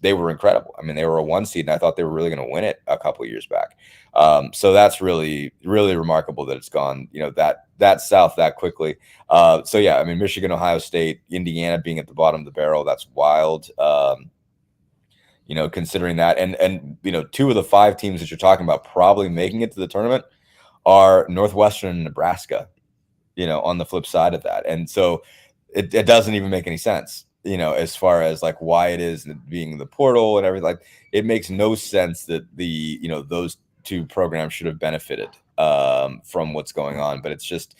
they were incredible. I mean, they were a 1 seed, and I thought they were really going to win it a couple of years back. So that's really, really remarkable that it's gone, that south that quickly. So yeah, I mean, Michigan, Ohio State, Indiana being at the bottom of the barrel, that's wild. Considering that, and 2 of the 5 teams that you're talking about probably making it to the tournament are Northwestern and Nebraska, on the flip side of that. And so it doesn't even make any sense, as far as like why it is being the portal and everything. Like, it makes no sense that those 2 programs should have benefited from what's going on, but it's just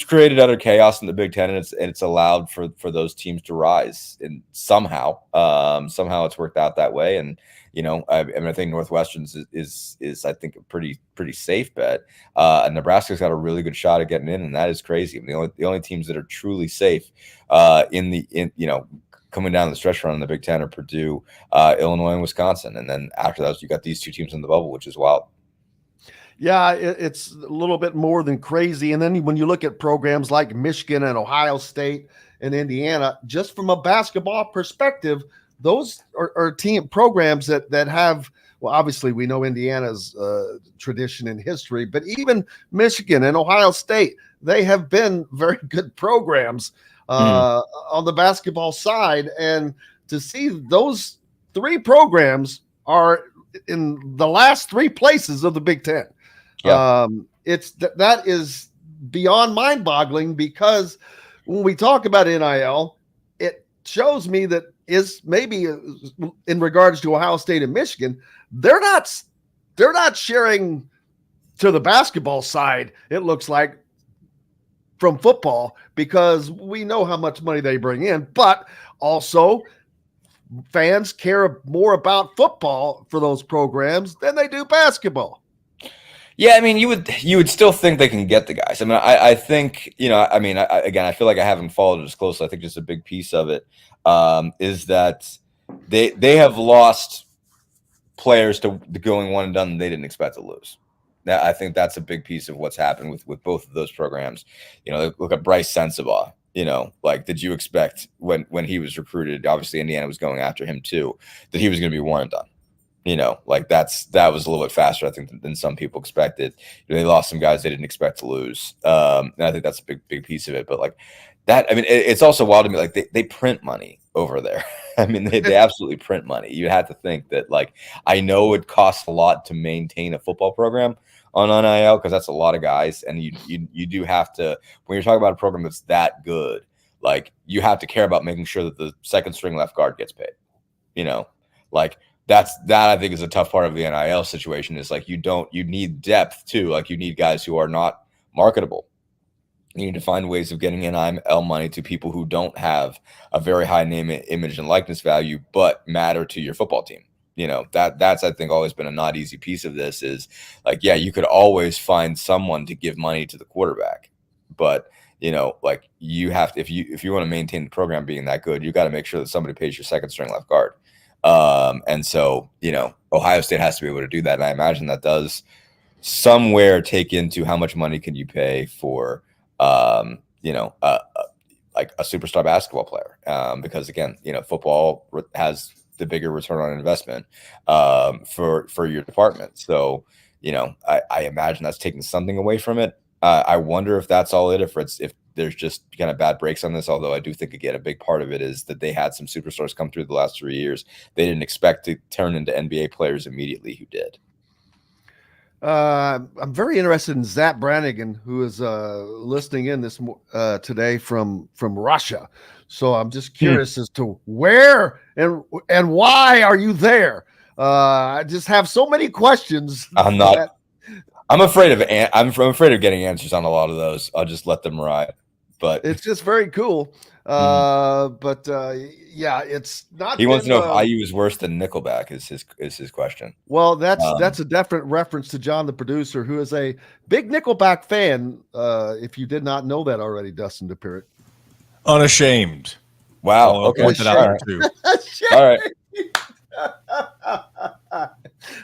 created utter chaos in the Big Ten, and it's allowed for those teams to rise, and somehow it's worked out that way. And I think Northwestern's is I think a pretty safe bet. And Nebraska's got a really good shot at getting in, and that is crazy. I mean, the only teams that are truly safe coming down the stretch run in the Big Ten are Purdue, Illinois, and Wisconsin, and then after that you got these 2 teams in the bubble, which is wild. Yeah, it's a little bit more than crazy. And then when you look at programs like Michigan and Ohio State and Indiana, just from a basketball perspective, those are team programs that have, well, obviously we know Indiana's tradition and history, but even Michigan and Ohio State, they have been very good programs on the basketball side. And to see those 3 programs are in the last 3 places of the Big Ten. Yeah. That is beyond mind-boggling, because when we talk about NIL, it shows me that is maybe in regards to Ohio State and Michigan, they're not sharing to the basketball side, it looks like, from football, because we know how much money they bring in, but also fans care more about football for those programs than they do basketball. Yeah, I mean, you would still think they can get the guys. I mean, I think, I feel like I haven't followed it as closely. I think just a big piece of it is that they have lost players to going one and done they didn't expect to lose. Now, I think that's a big piece of what's happened with both of those programs. Look at Bryce Sensabaugh. Did you expect when he was recruited, obviously Indiana was going after him too, that he was going to be one and done? That was a little bit faster, I think, than some people expected. They lost some guys they didn't expect to lose. And I think that's a big piece of it. But it's also wild to me. They print money over there. I mean, they absolutely print money. You have to think that, I know it costs a lot to maintain a football program on NIL, because that's a lot of guys. And you do have to, when you're talking about a program that's that good, you have to care about making sure that the second string left guard gets paid. That I think is a tough part of the NIL situation, is you need depth too. You need guys who are not marketable. You need to find ways of getting NIL money to people who don't have a very high name, image, and likeness value, but matter to your football team. That's, I think, always been a not easy piece of this is you could always find someone to give money to the quarterback, but you have to, if you want to maintain the program being that good, you got to make sure that somebody pays your second string left guard. And so, Ohio State has to be able to do that. And I imagine that does somewhere take into how much money can you pay for, a superstar basketball player. Because again, football has the bigger return on investment, for your department. So, I imagine that's taking something away from it. I wonder if that's all it, if there's just kind of bad breaks on this, although I do think, again, a big part of it is that they had some superstars come through the last 3 years. They didn't expect to turn into NBA players immediately who did. I'm very interested in Zach Brannigan, who is listening in this today from Russia. So I'm just curious as to where and why are you there? I just have so many questions. I'm afraid of getting answers on a lot of those. I'll just let them ride. But it's just very cool. It's not. He wants to know if IU is worse than Nickelback. Is his question? Well, that's a definite reference to John, the producer, who is a big Nickelback fan. If you did not know that already, Dustin Dopirak. Unashamed. Wow. Okay. All right. All right.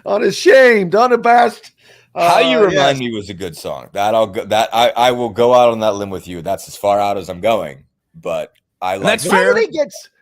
Unashamed, unabashed. How You Remind yes. Me was a good song. I will go out on that limb with you. That's as far out as I'm going. But I like. That's fair.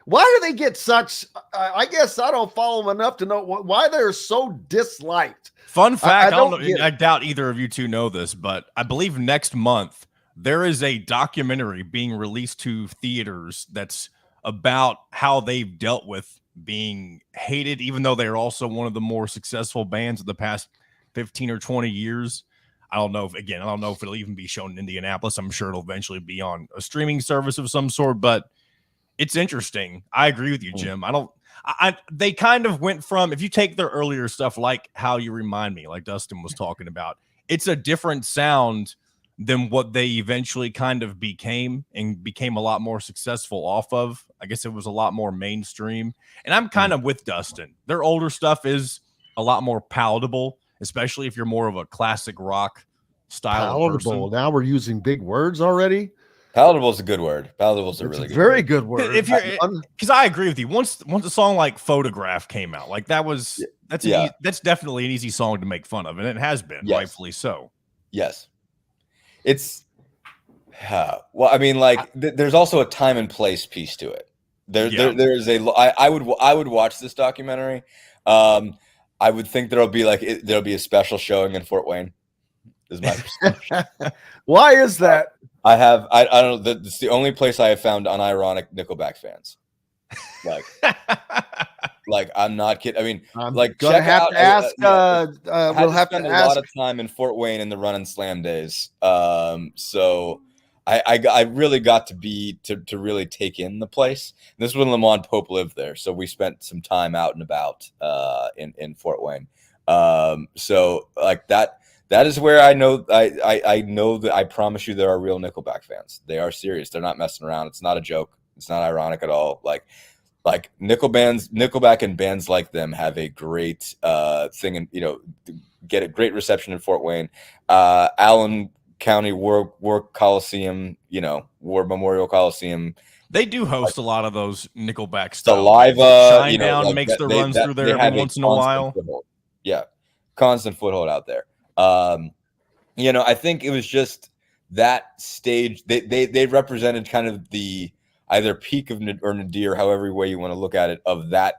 Why do they get such? I guess I don't follow them enough to know why they're so disliked. Fun fact: I I doubt either of you two know this, but I believe next month there is a documentary being released to theaters that's about how they've dealt with being hated, even though they're also one of the more successful bands of the past 15 or 20 years. I don't know if it'll even be shown in Indianapolis. I'm sure it'll eventually be on a streaming service of some sort, but it's interesting. I agree with you, Jim. They kind of went from, if you take their earlier stuff, like How You Remind Me, like Dustin was talking about, it's a different sound than what they eventually kind of became a lot more successful off of. I guess it was a lot more mainstream. And I'm kind of with Dustin. Their older stuff is a lot more palatable, especially if you're more of a classic rock style Palatable. person. Now we're using big words already. Palatable is a good word. Palatable is a really good very word. good word. If you're, because I agree with you. Once a song like Photograph came out, like that's definitely an easy song to make fun of, and it has been, rightfully so. Yes, it's well. I mean, like there's also a time and place piece to it. There's I would watch this documentary. I would think there'll be a special showing in Fort Wayne. Is my perception. Why is that? I don't know. It's the only place I have found unironic Nickelback fans. Like I'm not kidding. I mean, I'm like gonna have to ask. We'll have to spend a lot of time in Fort Wayne in the Run and Slam days. So I really got to really take in the place. This is when Lamont Pope lived there, so we spent some time out and about in Fort Wayne. So like that. That is where I know I know that I promise you there are real Nickelback fans. They are serious. They're not messing around. It's not a joke. It's not ironic at all. Like Nickelback and bands like them have a great thing, and get a great reception in Fort Wayne. Allen County War Coliseum, War Memorial Coliseum. They do host a lot of those Nickelback stuff. Saliva, Shinedown makes their runs through there every once in a while. Foothold. Yeah, constant foothold out there. I think it was just that stage. They represented kind of the either peak of or nadir, however way you want to look at it, of that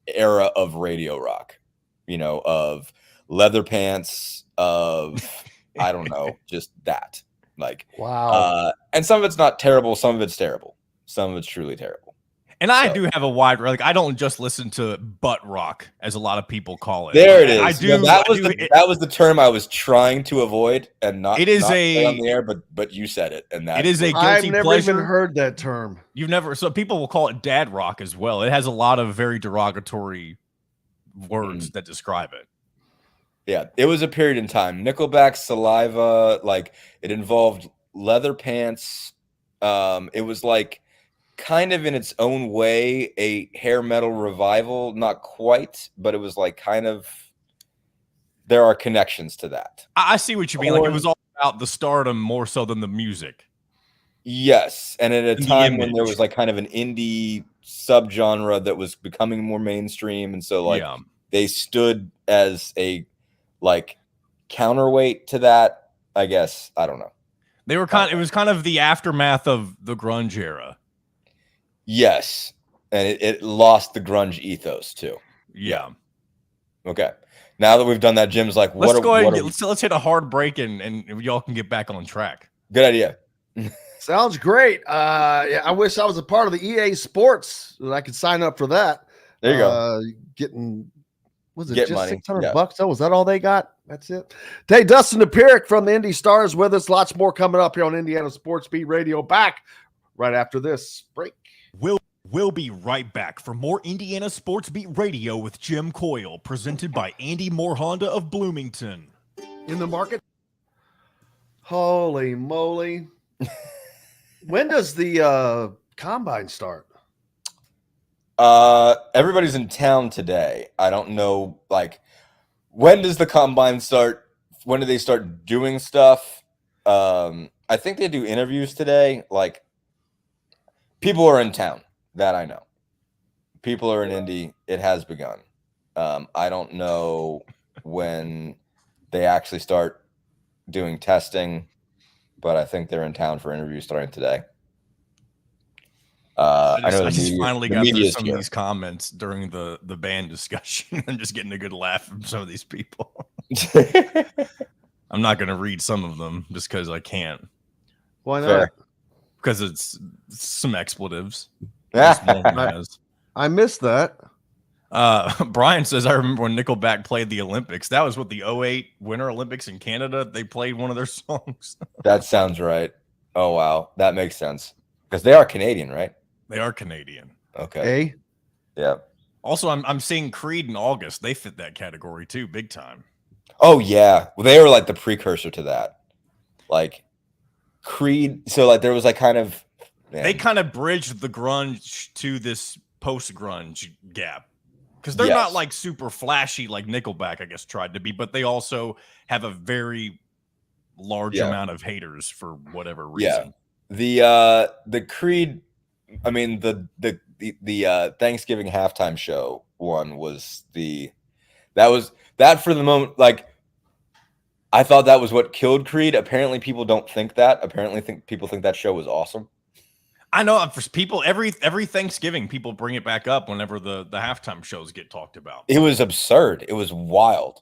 era of radio rock. Of leather pants, of I don't know, just that. Like wow. And some of it's not terrible. Some of it's terrible. Some of it's truly terrible. And I do have a wide, like, I don't just listen to butt rock, as a lot of people call it. There it is. I do. That was the term I was trying to avoid and not. It is not say on the air, but you said it, and that it is a guilty I've never pleasure. even heard that term. You've never. So people will call it dad rock as well. It has a lot of very derogatory words that describe it. Yeah, it was a period in time. Nickelback, Saliva, like it involved leather pants. It was like kind of in its own way a hair metal revival, not quite, but it was like kind of, there are connections to that. I see what you mean. Like it was all about the stardom more so than the music. Yes, and at a time when there was like kind of an indie subgenre that was becoming more mainstream, and so like they stood as a like counterweight to that, I guess. I don't know. They were it was kind of the aftermath of the grunge era. Yes, and it lost the grunge ethos too. Yeah. Okay. Now that we've done that, Jim's like, let's hit a hard break and y'all can get back on track. Good idea. Sounds great. I wish I was a part of the EA Sports that I could sign up for that. There you go. Getting, was it Get just money. $600? Oh, was that all they got? That's it. Hey, Dustin Dopirak from the Indy Stars with us. Lots more coming up here on Indiana Sports Beat Radio. Back right after this break. We'll be right back for more Indiana Sports Beat Radio with Jim Coyle, presented by Andy Moore Honda of Bloomington. In the market? Holy moly. When does the combine start? Everybody's in town today. I don't know, like, when does the combine start? When do they start doing stuff? I think they do interviews today. Like, people are in town. That I know. People are in Indy. It has begun. I don't know when they actually start doing testing, but I think they're in town for interviews starting today. I just finally got through some of these comments during the band discussion. I'm just getting a good laugh from some of these people. I'm not going to read some of them just because I can't. Why not? Fair. Because it's some expletives. I missed that. Brian says, I remember when Nickelback played the Olympics. That was what the 2008 Winter Olympics in Canada. They played one of their songs. That sounds right. Oh, wow. That makes sense. Because they are Canadian, right? They are Canadian. Okay. Hey. Yeah. Also, I'm seeing Creed in August. They fit that category too, big time. Oh, yeah. Well, they were like the precursor to that. Like Creed. So like there was like kind of. Man. They kind of bridged the grunge to this post-grunge gap. Because they're not like super flashy like Nickelback, I guess, tried to be, but they also have a very large amount of haters for whatever reason. Yeah. The Creed, I mean, the Thanksgiving halftime show one was that for the moment, like I thought that was what killed Creed. Apparently people don't think that. People think that show was awesome. I know for people every Thanksgiving people bring it back up whenever the halftime shows get talked about. It was absurd. It was wild.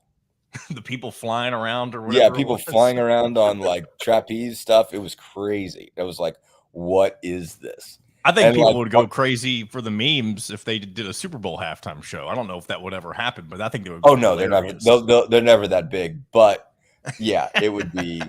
The people flying around or whatever. Yeah, people flying around on like trapeze stuff. It was crazy. It was like, what is this? I think people would go crazy for the memes if they did a Super Bowl halftime show. I don't know if that would ever happen, but I think they would. Oh no, they're never. They're never that big. But yeah, it would be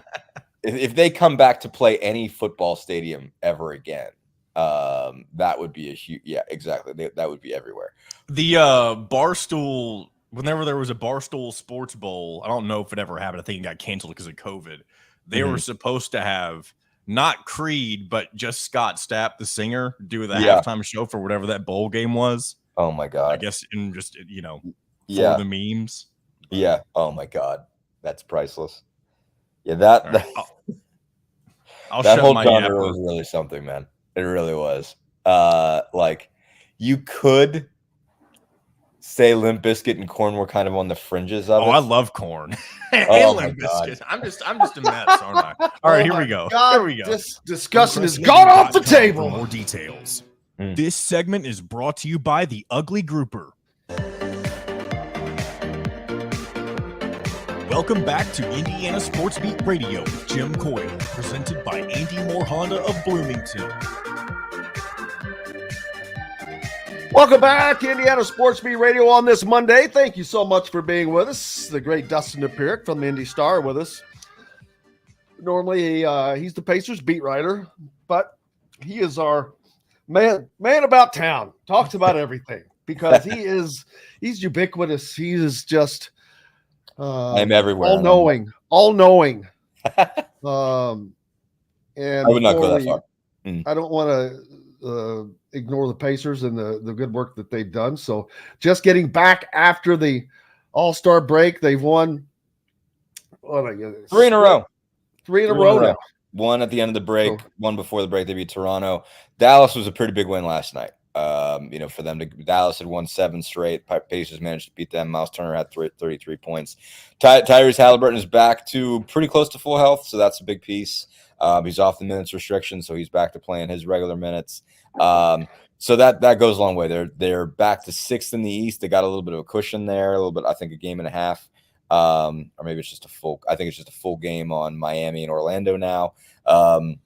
if they come back to play any football stadium ever again. That would be a huge. Yeah, exactly. That would be everywhere. The Barstool. Whenever there was a Barstool Sports Bowl, I don't know if it ever happened. I think it got canceled because of COVID. They were supposed to have not Creed, but just Scott Stapp, the singer, do the halftime show for whatever that bowl game was. Oh my god! I guess in just for the memes. Yeah. Oh my god, that's priceless. Yeah, that that whole genre was really something, man. It really was. Like you could say Limp Bizkit and Korn were kind of on the fringes of it. I love Korn. Oh Limp Bizkit. I'm just a mess, aren't I? All right, here we go. God, here we go. This discussion has gone off the table. For more details. This segment is brought to you by the Ugly Grouper. Welcome back to Indiana Sports Beat Radio with Jim Coyle, presented by Andy Moore Honda of Bloomington. Welcome back, Indiana Sports Beat Radio on this Monday. Thank you so much for being with us. The great Dustin Dopirak from the Indy Star with us. Normally, he's the Pacers beat writer, but he is our man about town. Talks about everything because he's ubiquitous. He is just I'm everywhere. All knowing. And I would not go that far. I don't want to ignore the Pacers and the good work that they've done. So just getting back after the All-Star break, they've won 3 in a row. 3 in a row now. One at the end of the break, one before the break. They beat Toronto. Dallas was a pretty big win last night. For them Dallas had won 7 straight. Pacers managed to beat them. Miles Turner had 33 points. Tyrese Halliburton is back to pretty close to full health, so that's a big piece. He's off the minutes restriction, so he's back to playing his regular minutes. So that goes a long way. They're back to 6th in the East. They got a little bit of a cushion there, a little bit. I think a game and a half, or maybe it's just a full. I think it's just a full game on Miami and Orlando now. And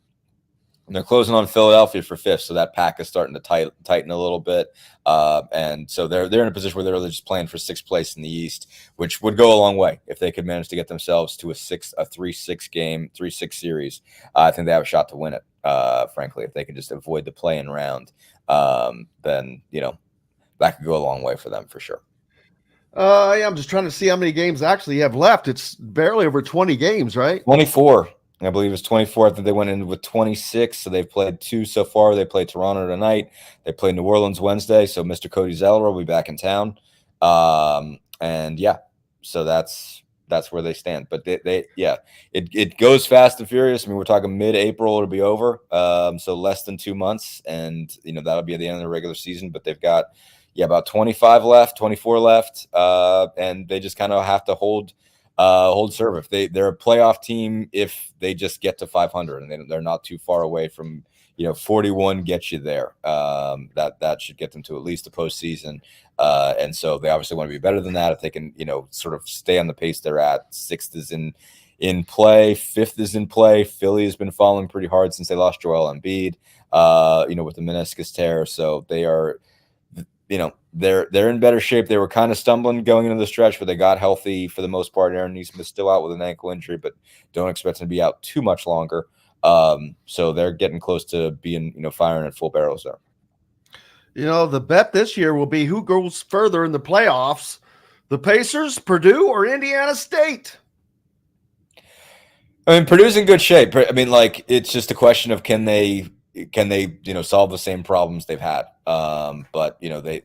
they're closing on Philadelphia for 5th, so that pack is starting to tighten a little bit. And so they're in a position where they're really just playing for 6th place in the East, which would go a long way if they could manage to get themselves to a 3-6 series. I think they have a shot to win it. Frankly, if they can just avoid the play-in round, then that could go a long way for them for sure. I'm just trying to see how many games actually you have left. It's barely over 20 games, right? 24. I believe it's 24. I think they went in with 26, so they've played 2 so far. They played Toronto tonight. They played New Orleans Wednesday, so Mr. Cody Zeller will be back in town. So that's where they stand. But it goes fast and furious. I mean, we're talking mid-April it'll be over, so less than 2 months, and that'll be at the end of the regular season. But they've got about 24 left, and they just kind of have to hold serve. If they're a playoff team, if they just get to 500, and they're not too far away from 41 gets you there. That should get them to at least the postseason, and so they obviously want to be better than that. If they can sort of stay on the pace they're at, sixth is in play, fifth is in play. Philly has been falling pretty hard since they lost Joel Embiid, with the meniscus tear. So they are, they're in better shape. They were kind of stumbling going into the stretch, but they got healthy for the most part. Aaron Nesmith's still out with an ankle injury, but don't expect him to be out too much longer. So they're getting close to being, firing at full barrels there. The bet this year will be who goes further in the playoffs, the Pacers, Purdue, or Indiana State. I mean, Purdue's in good shape. I mean, it's just a question of can they solve the same problems they've had. But they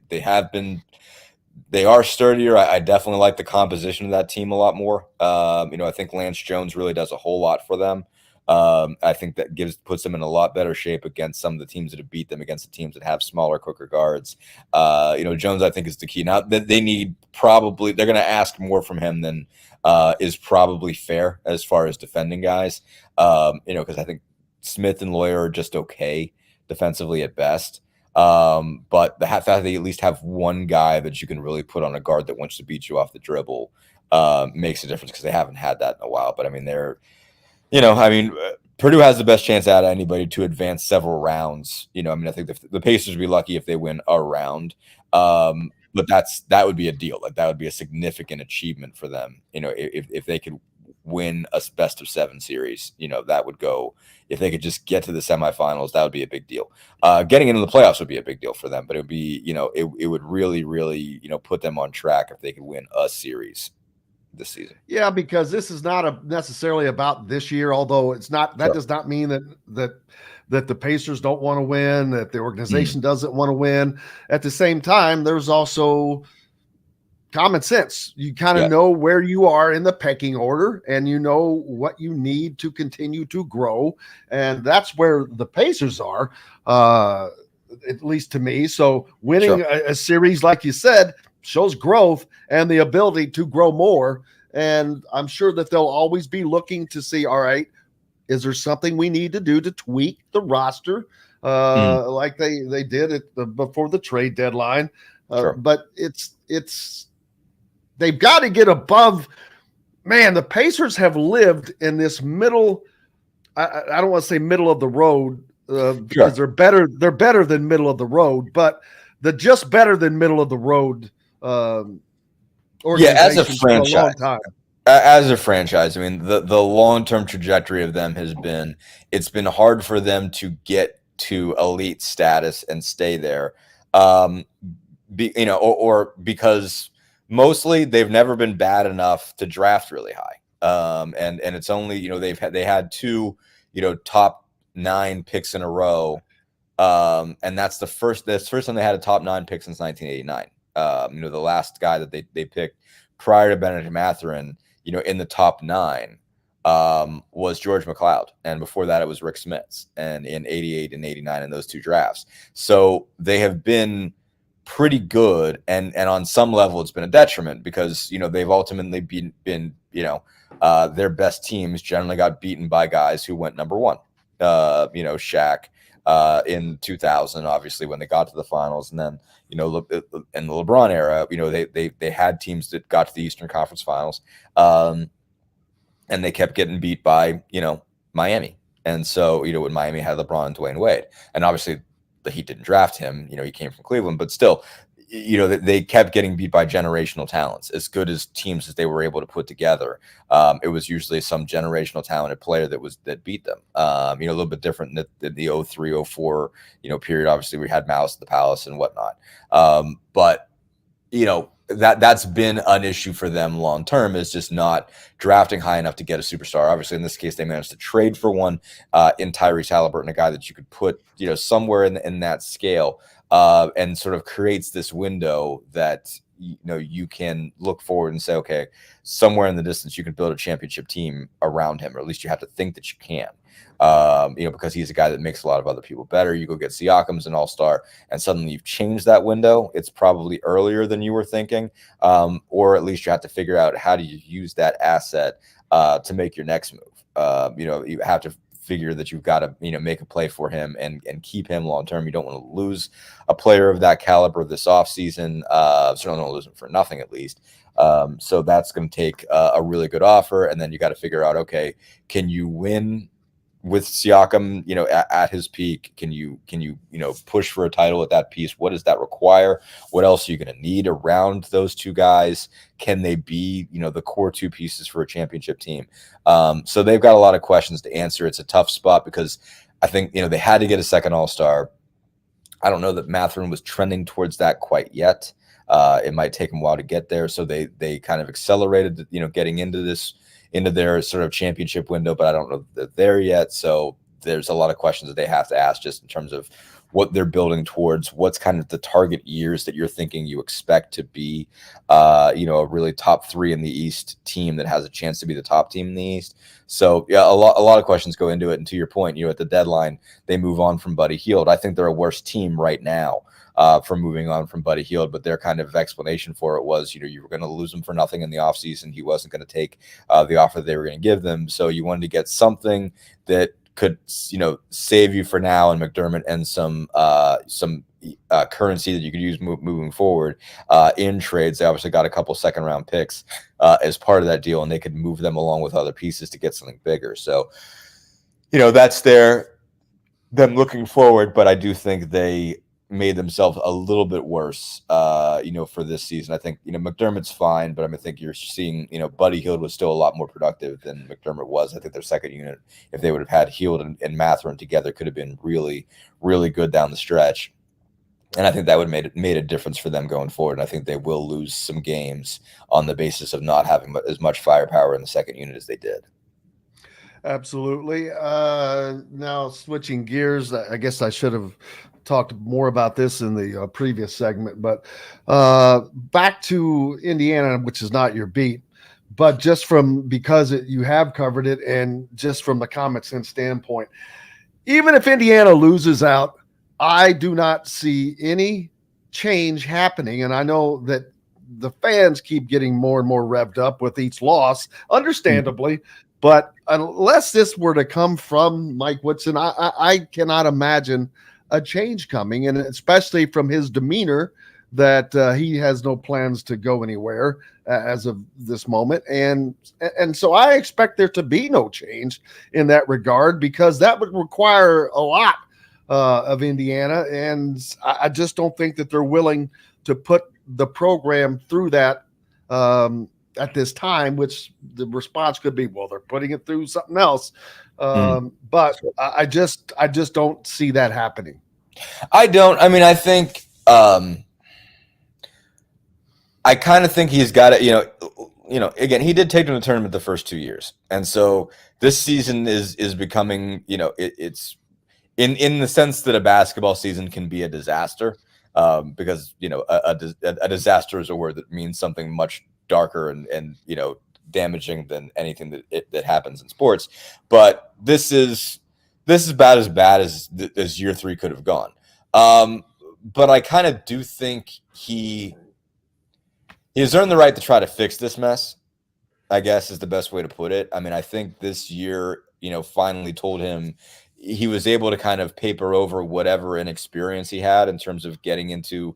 are sturdier. I definitely like the composition of that team a lot more. I think Lance Jones really does a whole lot for them. I think that puts them in a lot better shape against some of the teams that have beat them, against the teams that have smaller, quicker guards. Jones, I think, is the key. Now that they're going to ask more from him than is probably fair as far as defending guys. Because I think Smith and Lawyer are just okay defensively at best. But the fact that they at least have one guy that you can really put on a guard that wants to beat you off the dribble makes a difference, because they haven't had that in a while. But I mean, Purdue has the best chance out of anybody to advance several rounds. I think the Pacers would be lucky if they win a round. But that would be a deal. That would be a significant achievement for them. If they could win a best of 7 series, that would go. If they could just get to the semifinals, that would be a big deal. Getting into the playoffs would be a big deal for them. But it would be, it would really, really, put them on track if they could win a series this season. Yeah, because this is not necessarily about this year, although it's not. That does not mean that the Pacers don't want to win, that the organization doesn't want to win. At the same time, there's also common sense. You kind of know where you are in the pecking order, and you know what you need to continue to grow, and that's where the Pacers are, at least to me. So winning a series, like you said, shows growth and the ability to grow more. And I'm sure that they'll always be looking to see, all right, is there something we need to do to tweak the roster, like they did before the trade deadline? But they've got to get above. Man, the Pacers have lived in this middle. I don't want to say middle of the road, because they're better. They're better than middle of the road, but the just better than middle of the road. As a franchise, I mean, the long-term trajectory of them has been, it's been hard for them to get to elite status and stay there, because mostly they've never been bad enough to draft really high, and it's only they had 2 top 9 picks in a row, and that's the first time they had a top 9 pick since 1989. The last guy that they picked prior to Bennedict Mathurin, in the top 9, was George McLeod. And before that, it was Rick Smits, and in 88 and 89 in those 2 drafts. So they have been pretty good. And on some level, it's been a detriment, because, they've ultimately been their best teams generally got beaten by guys who went number 1, Shaq, in 2000, obviously, when they got to the finals, and then in the LeBron era, they had teams that got to the Eastern Conference Finals, and they kept getting beat by Miami. And so when Miami had LeBron and Dwayne Wade, and obviously the Heat didn't draft him, he came from Cleveland, but still, they kept getting beat by generational talents. As good as teams as they were able to put together, it was usually some generational talented player that beat them. A little bit different than the 03, 04, period. Obviously, we had Mouse at the Palace and whatnot. But that's been an issue for them long term, is just not drafting high enough to get a superstar. Obviously, in this case, they managed to trade for one in Tyrese Halliburton, a guy that you could put somewhere in that scale. And sort of creates this window that you can look forward and say, okay, somewhere in the distance you can build a championship team around him, or at least you have to think that you can. Because he's a guy that makes a lot of other people better. You go get Siakam's an all-star, and suddenly you've changed that window. It's probably earlier than you were thinking, or at least you have to figure out how do you use that asset to make your next move. You have to figure that you've got to make a play for him and keep him long term. You don't want to lose a player of that caliber this offseason. Certainly don't lose him for nothing, at least. So that's going to take a really good offer, and then you got to figure out, okay, can you win with Siakam, at his peak? Can you push for a title at that piece? What does that require? What else are you going to need around those two guys? Can they be, the core two pieces for a championship team? So they've got a lot of questions to answer. It's a tough spot because I think, they had to get a second all-star. I don't know that Mathurin was trending towards that quite yet. It might take them a while to get there. So they kind of accelerated, getting into their sort of championship window, but I don't know that they're there yet. So there's a lot of questions that they have to ask just in terms of what they're building towards, what's kind of the target years that you're thinking you expect to be, a really top 3 in the East team that has a chance to be the top team in the East. So yeah, a lot of questions go into it. And to your point, at the deadline, they move on from Buddy Hield. I think they're a worse team right now from moving on from Buddy Hield, but their kind of explanation for it was, you were going to lose him for nothing in the offseason. He wasn't going to take the offer they were going to give them. So you wanted to get something that could, save you for now and McDermott, and some currency that you could use moving forward in trades. They obviously got a couple second-round picks as part of that deal, and they could move them along with other pieces to get something bigger. So, that's them looking forward, but I do think they made themselves a little bit worse, for this season. I think, McDermott's fine, but I think you're seeing, Buddy Hield was still a lot more productive than McDermott was. I think their second unit, if they would have had Hield and Mathurin together, could have been really, really good down the stretch. And I think that would have made a difference for them going forward. And I think they will lose some games on the basis of not having as much firepower in the second unit as they did. Absolutely. Now switching gears, I guess I should have talked more about this in the previous segment, but back to Indiana, which is not your beat, but just because you have covered it, and just from the common sense standpoint, even if Indiana loses out, I do not see any change happening. And I know that the fans keep getting more and more revved up with each loss, understandably. But unless this were to come from Mike Woodson, I cannot imagine a change coming, and especially from his demeanor that he has no plans to go anywhere as of this moment. And so I expect there to be no change in that regard, because that would require a lot of Indiana. And I just don't think that they're willing to put the program through that at this time, which the response could be, well, they're putting it through something else. But I just don't see that happening. I don't. I mean, I think I kind of think he's got it. Again, he did take them to the tournament the first 2 years, and so this season is becoming, it's in the sense that a basketball season can be a disaster, because a disaster is a word that means something much darker and damaging than anything that happens in sports. But this is about as bad as year 3 could have gone. But I kind of do think he has earned the right to try to fix this mess, I guess is the best way to put it. I mean, I think this year, finally told him he was able to kind of paper over whatever inexperience he had in terms of getting into,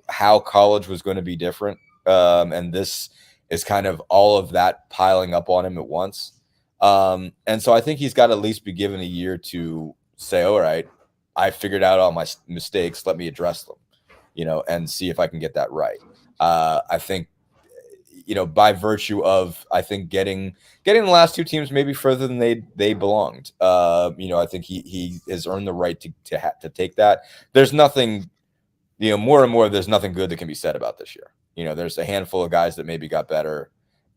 how college was going to be different. And this is kind of all of that piling up on him at once. And so I think he's got to at least be given a year to say, all right, I figured out all my mistakes. Let me address them, and see if I can get that right. I think, by virtue of, I think getting the last 2 teams maybe further than they belonged. I think he has earned the right to take that. There's nothing, more and more, there's nothing good that can be said about this year. There's a handful of guys that maybe got better,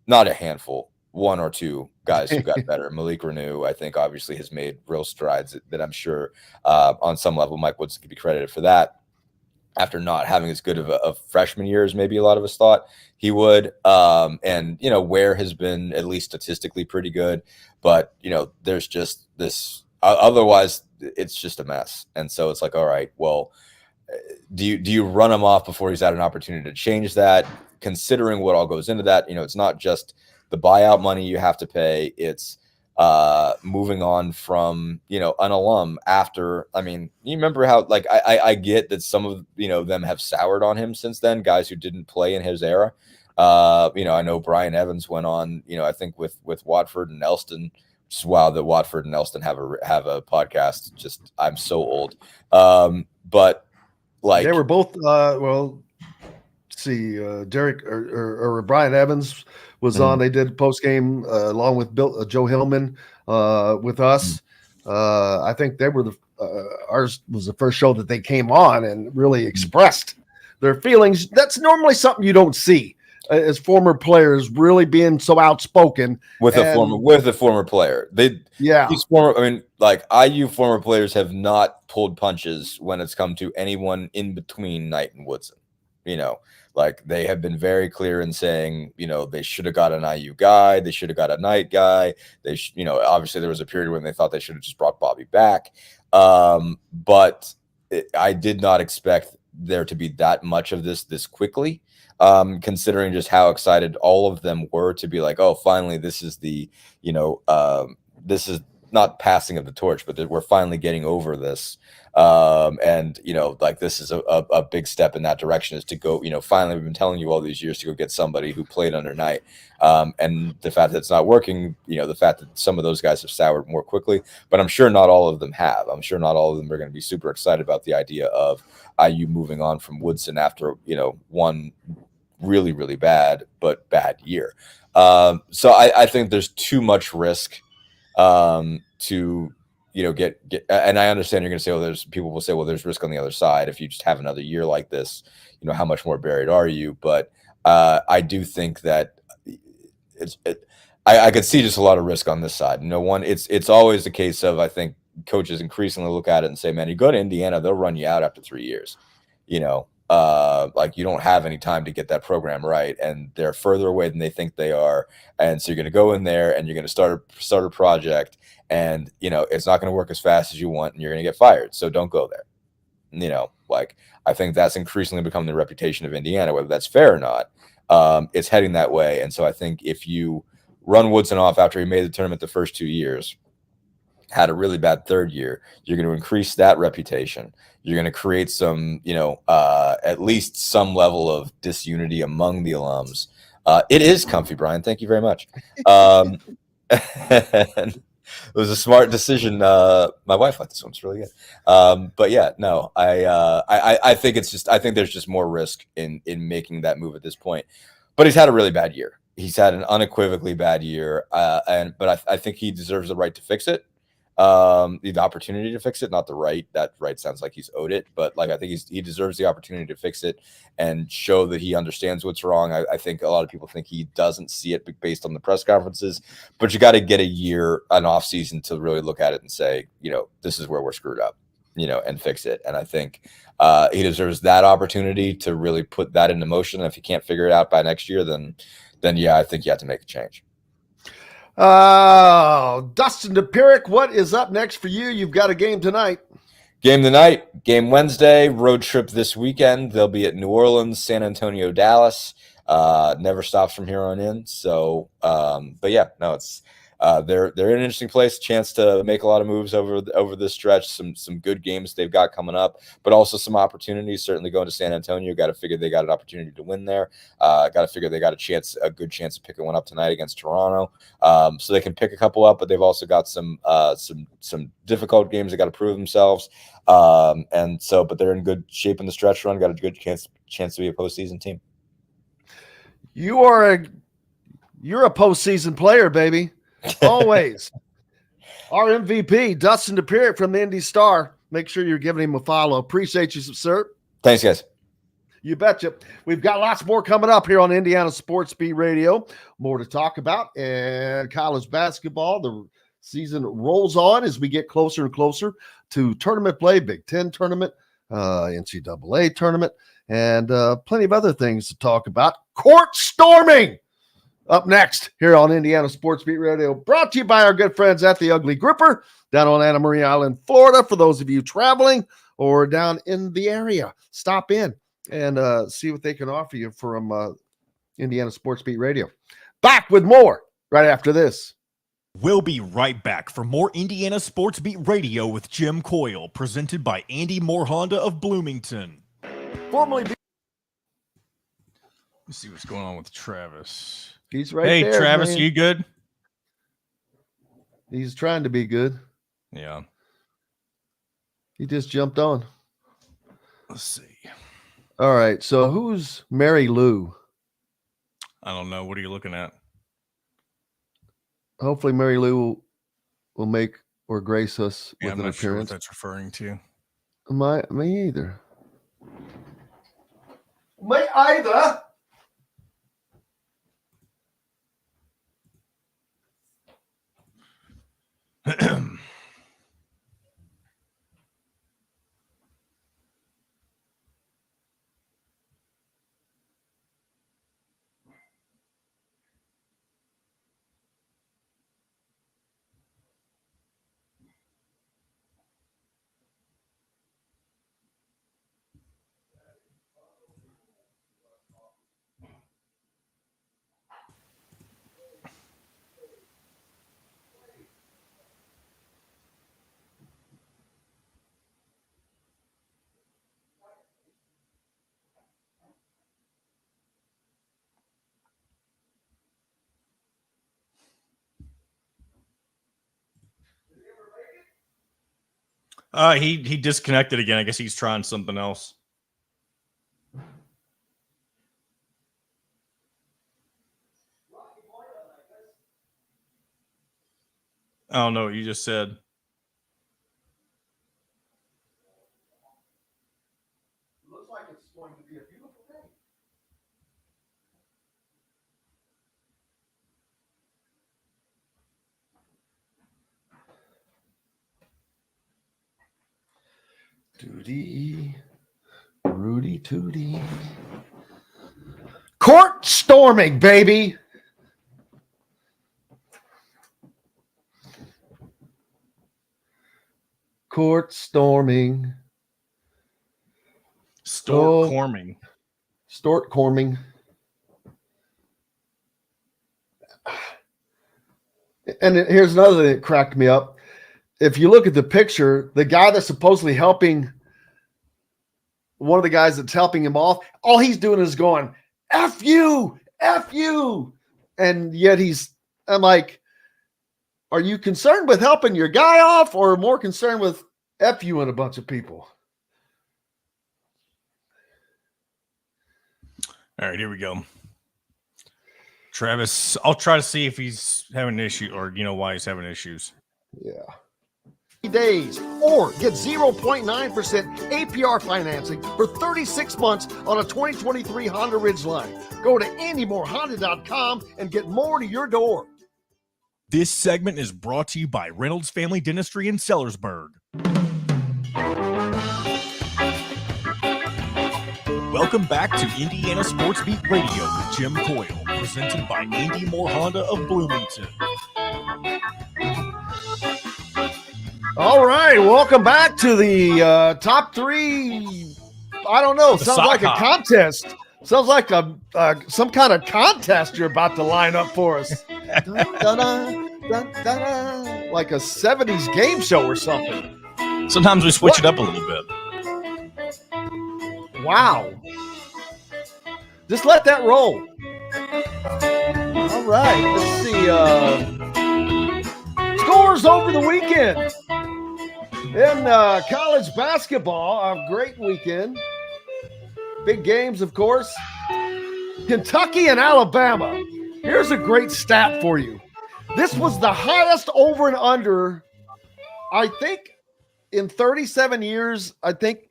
not a handful, 1 or 2 guys who got better. Malik Renew, I think, obviously has made real strides that I'm sure on some level Mike Woodson could be credited for that. after not having as good of a freshman year as maybe a lot of us thought he would. And, Ware has been at least statistically pretty good, but, there's just this, otherwise it's just a mess. And so it's like, all right, well, do you run him off before he's had an opportunity to change that? Considering what all goes into that, it's not just the buyout money you have to pay. It's moving on from, an alum after. I mean, you remember how, like, I get that some of, them have soured on him since then, guys who didn't play in his era. I know Brian Evans went on, I think with Watford and Elston. Just wow that Watford and Elston have a podcast. Just, I'm so old. But like, they were both, Derek or Brian Evans was on. They did post game along with Joe Hillman with us. I think they were ours was the first show that they came on and really expressed their feelings. That's normally something you don't see as former players really being so outspoken with a former player. IU former players have not pulled punches when it's come to anyone in between Knight and Woodson. Like, they have been very clear in saying, they should have got an IU guy. They should have got a Knight guy. They obviously there was a period when they thought they should have just brought Bobby back. But I did not expect there to be that much of this quickly, considering just how excited all of them were to be like, oh, finally, this is the, this is not passing of the torch, but that we're finally getting over this. This is a big step in that direction, is to go, finally, we've been telling you all these years to go get somebody who played under Knight. And the fact that it's not working, the fact that some of those guys have soured more quickly, but I'm sure not all of them have. I'm sure not all of them are going to be super excited about the idea of IU moving on from Woodson after, one really, really bad year. So I think there's too much risk to get, and I understand you're going to say, well, people will say, well, there's risk on the other side. If you just have another year like this, how much more buried are you? But I do think that I could see just a lot of risk on this side. It's always the case of, I think coaches increasingly look at it and say, man, you go to Indiana, they'll run you out after 3 years. Like, you don't have any time to get that program right, and they're further away than they think they are. And so you're going to go in there and you're going to start a project, and it's not going to work as fast as you want, and you're going to get fired. So don't go there. I think that's increasingly become the reputation of Indiana, whether that's fair or not. It's heading that way. And so I think if you run Woodson off after he made the tournament the first 2 years, had a really bad third year, you're going to increase that reputation. You're going to create some, at least some level of disunity among the alums. It is comfy, Brian. Thank you very much. It was a smart decision. My wife liked this one. It's really good. But yeah, no, I think I think there's just more risk in making that move at this point. But he's had a really bad year. He's had an unequivocally bad year. But I think he deserves the right to fix it. The opportunity to fix it, not the right. That right sounds like he's owed it, but I think he deserves the opportunity to fix it and show that he understands what's wrong. I think a lot of people think he doesn't see it based on the press conferences, but you got to get an off season to really look at it and say, this is where we're screwed up, and fix it. And I think he deserves that opportunity to really put that into motion. And if he can't figure it out by next year, then yeah, I think you have to make a change. Dustin Dopirak, what is up next for you? You've got a game tonight. Game tonight, game Wednesday, road trip this weekend. They'll be at New Orleans, San Antonio, Dallas. Never stops from here on in. So, but yeah, no, it's they're in an interesting place. Chance to make a lot of moves over this stretch. Some good games they've got coming up, but also some opportunities. Certainly going to San Antonio, got to figure they got an opportunity to win there. Got to figure they got a good chance of picking one up tonight against Toronto. So they can pick a couple up, but they've also got some difficult games they got to prove themselves. But they're in good shape in the stretch run. Got a good chance to be a postseason team. You're a postseason player, baby. Always. Our MVP, Dustin Dopirak from the Indy Star. Make sure you're giving him a follow. Appreciate you, sir. Thanks, guys. You betcha. We've got lots more coming up here on Indiana Sports Beat Radio. More to talk about. And college basketball, the season rolls on as we get closer and closer to tournament play, Big Ten tournament. NCAA tournament, and plenty of other things to talk about. Court storming up next here on Indiana Sports Beat Radio, brought to you by our good friends at the Ugly Grouper down on Anna Maria Island, Florida. For those of you traveling or down in the area, stop in and see what they can offer you from Indiana Sports Beat Radio. Back with more right after this. We'll be right back for more Indiana Sports Beat Radio with Jim Coyle, presented by Andy Moore Honda of Bloomington. Formerly, Let's see what's going on with Travis. he's right Hey, there. Travis, man. you good? He's trying to be good. Yeah. He just jumped on. Let's see. All right. So who's Mary Lou? I don't know. What are you looking at? Hopefully Mary Lou will make or grace us Yeah, with I'm an not sure what appearance. that's referring to. Me either. Me either. He disconnected again. I guess he's trying something else. I don't know what you just said. Looks like it's going to be a beautiful day. Tootie, Rudy Tootie. Court storming, baby. Court storming. Storming. Stort corming. And here's another thing that cracked me up. If you look at the picture, the guy that's supposedly helping, one of the guys that's helping him off, all he's doing is going, F you, F you. And yet I'm like, are you concerned with helping your guy off or more concerned with F you and a bunch of people? All right, here we go. Travis, I'll try to see if he's having an issue or why he's having issues. Yeah. Days or get 0.9% APR financing for 36 months on a 2023 Honda Ridgeline. Go to AndyMooreHonda.com and get more to your door. This segment is brought to you by Reynolds Family Dentistry in Sellersburg. Welcome back to Indiana Sports Beat Radio with Jim Coyle, presented by Andy Moore Honda of Bloomington. All right, welcome back to the top three. I don't know. Sounds like a contest. Sounds like some kind of contest you're about to line up for us. Like a 70s game show or something. Sometimes we switch it up a little bit. Wow. Just let that roll. All right. Let's see. Scores over the weekend. In college basketball, a great weekend. Big games, of course. Kentucky and Alabama. Here's a great stat for you. This was the highest over and under, I think, in 37 years. I think,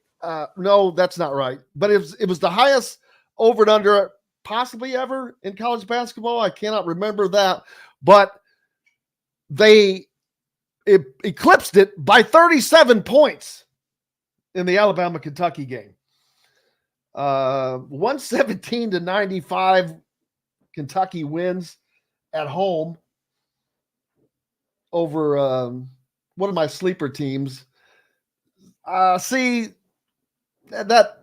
no, that's not right. But it was the highest over and under possibly ever in college basketball. I cannot remember that. But it eclipsed it by 37 points. in the Alabama-Kentucky game. 117-95, Kentucky wins at home over one of my sleeper teams. See, that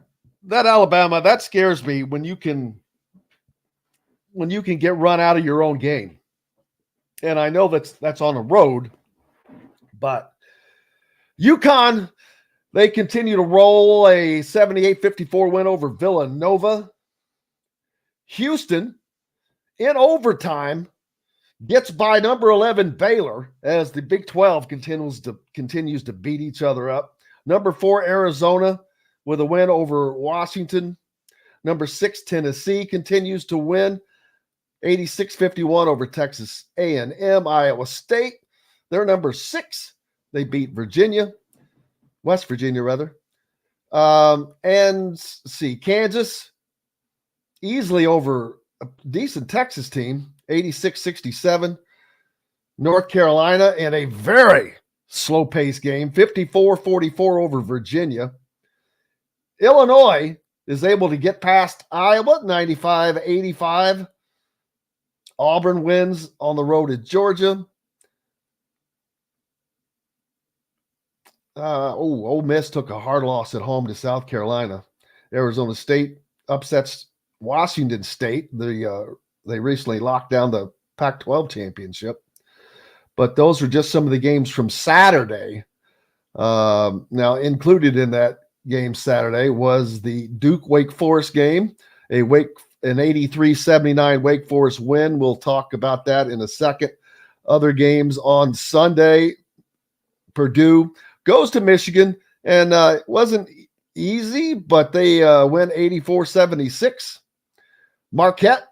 Alabama, that scares me when you can get run out of your own game. And I know that's on the road, but UConn, they continue to roll, a 78-54 win over Villanova. Houston, in overtime, gets by number 11 Baylor as the Big 12 continues to beat each other up. Number 4 Arizona with a win over Washington. Number 6 Tennessee continues to win, 86-51 over Texas A&M. Iowa State, they're number 6. They beat West Virginia rather. And see, Kansas easily over a decent Texas team, 86-67. North Carolina in a very slow-paced game, 54-44 over Virginia. Illinois is able to get past Iowa, 95-85. Auburn wins on the road at Georgia. Ole Miss took a hard loss at home to South Carolina. Arizona State upsets Washington State. They recently locked down the Pac-12 championship. But those are just some of the games from Saturday. Now, included in that game Saturday was the Duke-Wake Forest game, an 83-79 Wake Forest win. We'll talk about that in a second. Other games on Sunday, Purdue goes to Michigan, and it wasn't easy, but they win 84-76. Marquette,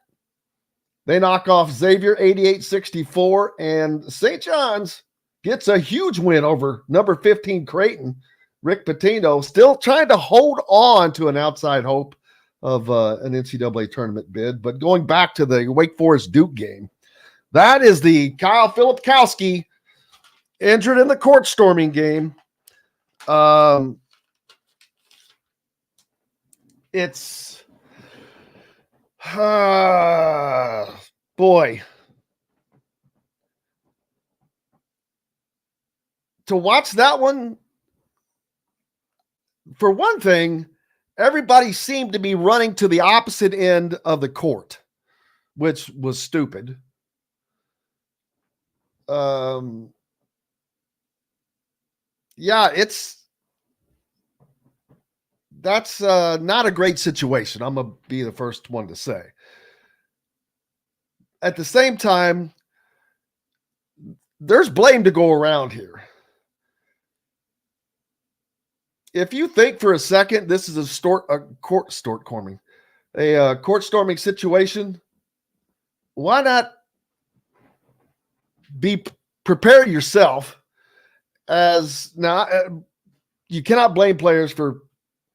they knock off Xavier 88-64, and St. John's gets a huge win over number 15 Creighton. Rick Pitino still trying to hold on to an outside hope of an NCAA tournament bid. But going back to the Wake Forest Duke game, that is the Kyle Filipkowski injured in the court storming game. It's boy, to watch that one, for one thing, everybody seemed to be running to the opposite end of the court, which was stupid. Yeah, that's not a great situation. I'm going to be the first one to say. At the same time, there's blame to go around here. If you think for a second this is a court storming situation, why not prepare yourself? As now, you cannot blame players for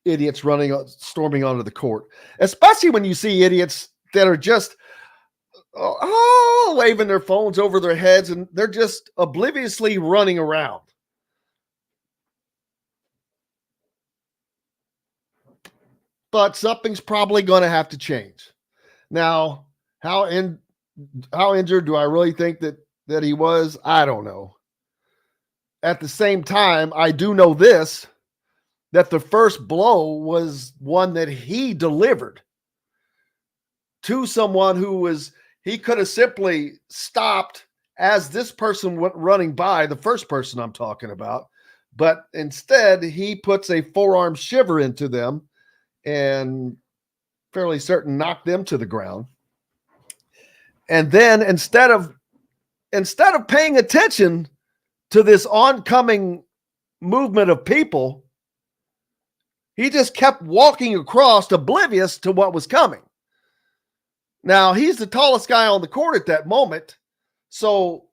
idiots storming onto the court, especially when you see idiots that are just waving their phones over their heads and they're just obliviously running around. But something's probably going to have to change. Now, how injured do I really think that he was? I don't know. At the same time, I do know this, that the first blow was one that he delivered to someone he could have simply stopped as this person went running by, the first person I'm talking about. But instead, he puts a forearm shiver into them and fairly certain knocked them to the ground. And then instead of paying attention to this oncoming movement of people, he just kept walking across, oblivious to what was coming. Now, he's the tallest guy on the court at that moment. So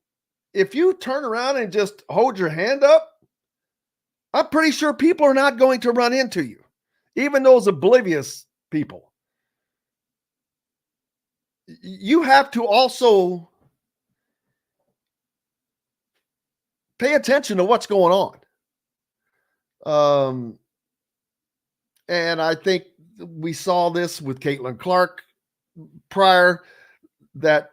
if you turn around and just hold your hand up, I'm pretty sure people are not going to run into you, even those oblivious people. You have to also pay attention to what's going on. And I think we saw this with Caitlin Clark prior, that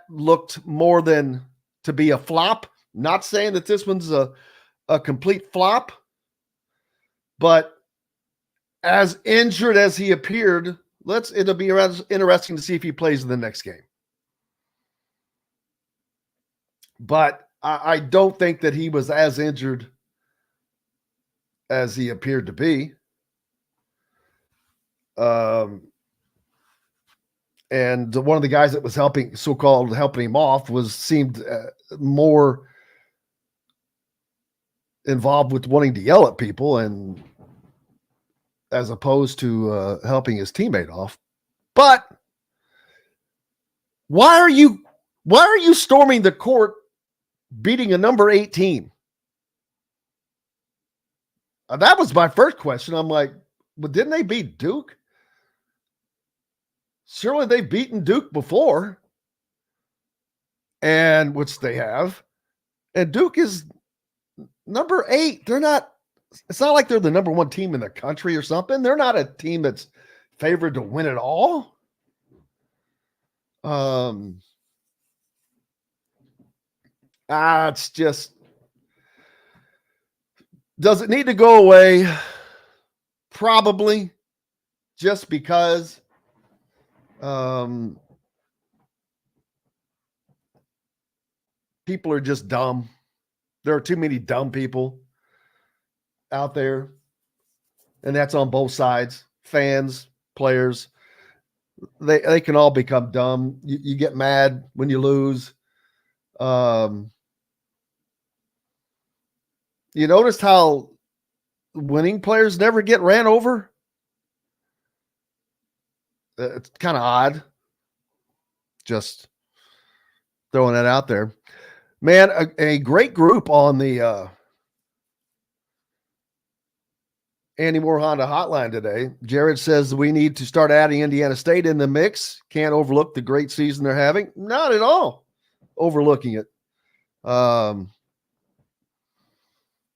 looked more than to be a flop. Not saying that this one's a complete flop, but as injured as he appeared, it'll be interesting to see if he plays in the next game. But I don't think that he was as injured as he appeared to be. And one of the guys that was helping him off seemed more involved with wanting to yell at people, and as opposed to helping his teammate off. But why are you storming the court beating a number 8 team? That was my first question. I'm like, well, didn't they beat Duke? Surely they've beaten Duke before, and which they have. And Duke is number 8. It's not like they're the number 1 team in the country or something. They're not a team that's favored to win it all. It's just, does it need to go away? Probably, just because people are just dumb. There are too many dumb people out there, and that's on both sides. Fans, players, they can all become dumb. You get mad when you lose. You noticed how winning players never get ran over? It's kind of odd. Just throwing that out there. Man, a great group on the Andy Moore Honda hotline today. Jared says we need to start adding Indiana State in the mix. Can't overlook the great season they're having. Not at all overlooking it.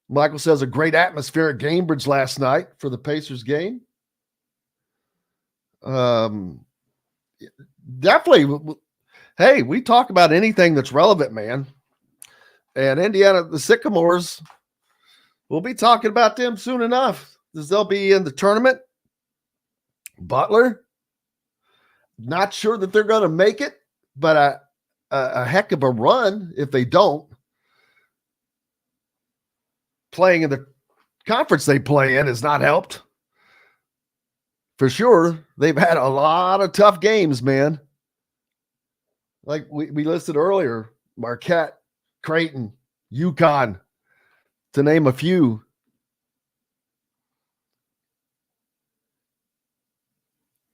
Michael says a great atmosphere at Gamebridge last night for the Pacers game. Definitely. Hey, we talk about anything that's relevant, man. And Indiana, the Sycamores, we'll be talking about them soon enough, because they'll be in the tournament. Butler, not sure that they're going to make it, but a heck of a run if they don't. Playing in the conference they play in has not helped. For sure, they've had a lot of tough games, man. Like we listed earlier, Marquette, Creighton, UConn, to name a few.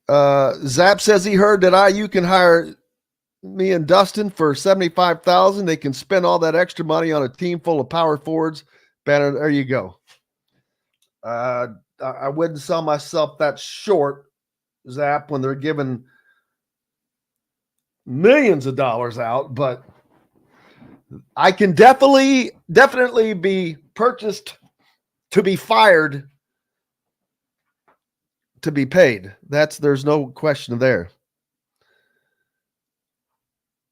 Zap says he heard that IU can hire me and Dustin for $75,000. They can spend all that extra money on a team full of power forwards. Banner, there you go. I wouldn't sell myself that short, Zap, when they're giving millions of dollars out, but I can definitely be purchased to be fired to be paid. There's no question there.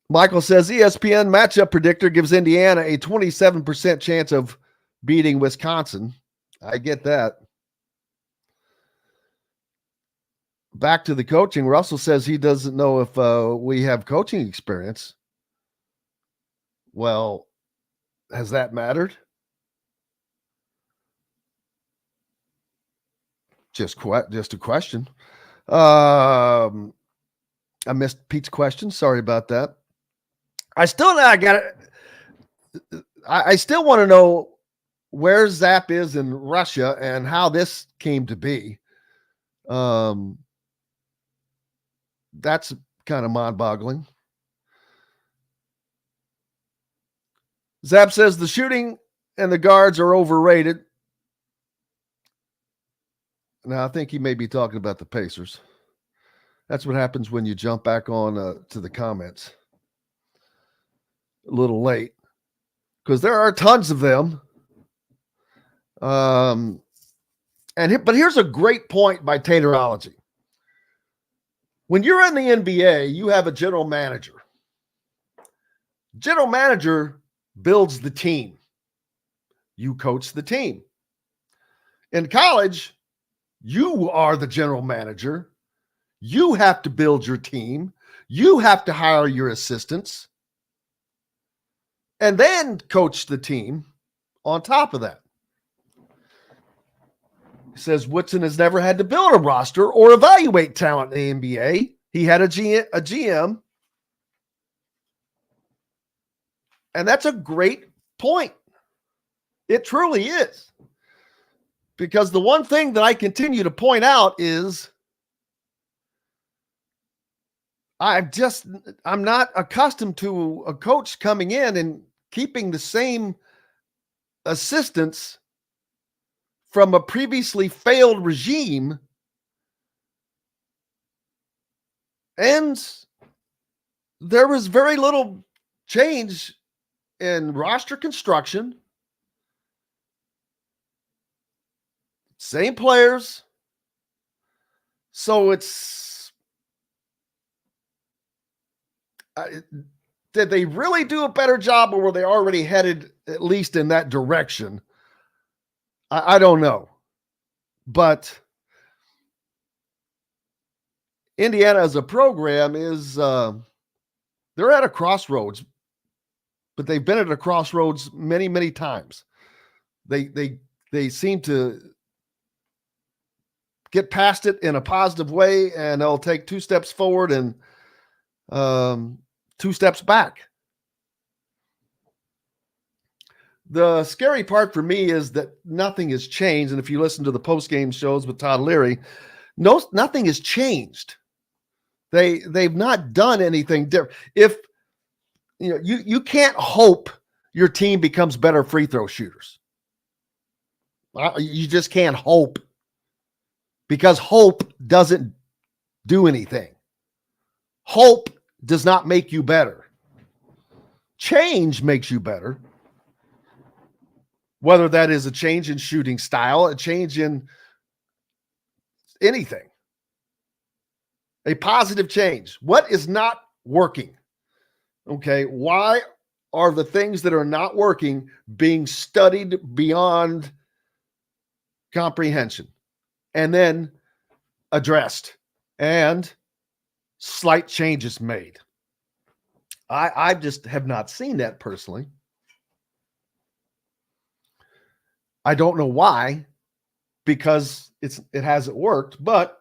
Michael says ESPN matchup predictor gives Indiana a 27% chance of beating Wisconsin. I get that. Back to the coaching. Russell says he doesn't know if we have coaching experience. Well, has that mattered? Just a question. I missed Pete's question. Sorry about that. I still want to know where Zap is in Russia and how this came to be. That's kind of mind-boggling. Zap says the shooting and the guards are overrated. Now, I think he may be talking about the Pacers. That's what happens when you jump back on to the comments a little late, because there are tons of them. But here's a great point by Taterology. When you're in the NBA, you have a general manager. General manager builds the team. You coach the team. In college, you are the general manager. You have to build your team. You have to hire your assistants and then coach the team on top of that. He says Woodson has never had to build a roster or evaluate talent in the NBA. He had a GM. And that's a great point. It truly is. Because the one thing that I continue to point out is I'm not accustomed to a coach coming in and keeping the same assistants from a previously failed regime. And there was very little change in roster construction. Same players. So did they really do a better job, or were they already headed at least in that direction? I don't know. But Indiana as a program is they're at a crossroads, but they've been at a crossroads many, many times. They seem to get past it in a positive way, and they'll take 2 steps forward and 2 steps back. The scary part for me is that nothing has changed. And if you listen to the post-game shows with Todd Leary, nothing has changed. They've not done anything different. If you can't hope your team becomes better free throw shooters. You just can't hope, because hope doesn't do anything. Hope does not make you better. Change makes you better. Whether that is a change in shooting style, a change in anything. A positive change. What is not working? Okay, why are the things that are not working being studied beyond comprehension and then addressed and slight changes made? I just have not seen that personally. I don't know why, because it hasn't worked, but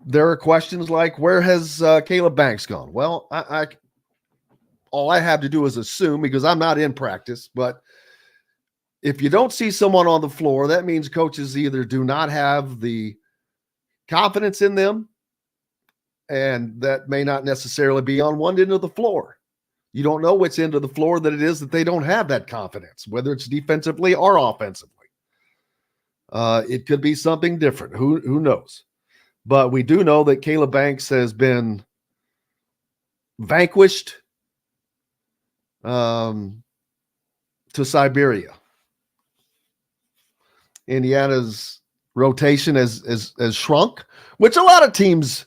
there are questions like, where has Caleb Banks gone? Well, all I have to do is assume, because I'm not in practice, but if you don't see someone on the floor, that means coaches either do not have the confidence in them, and that may not necessarily be on one end of the floor. You don't know which end of the floor that it is that they don't have that confidence, whether it's defensively or offensively. It could be something different. Who knows? But we do know that Caleb Banks has been vanquished to Siberia. Indiana's rotation has shrunk, which a lot of teams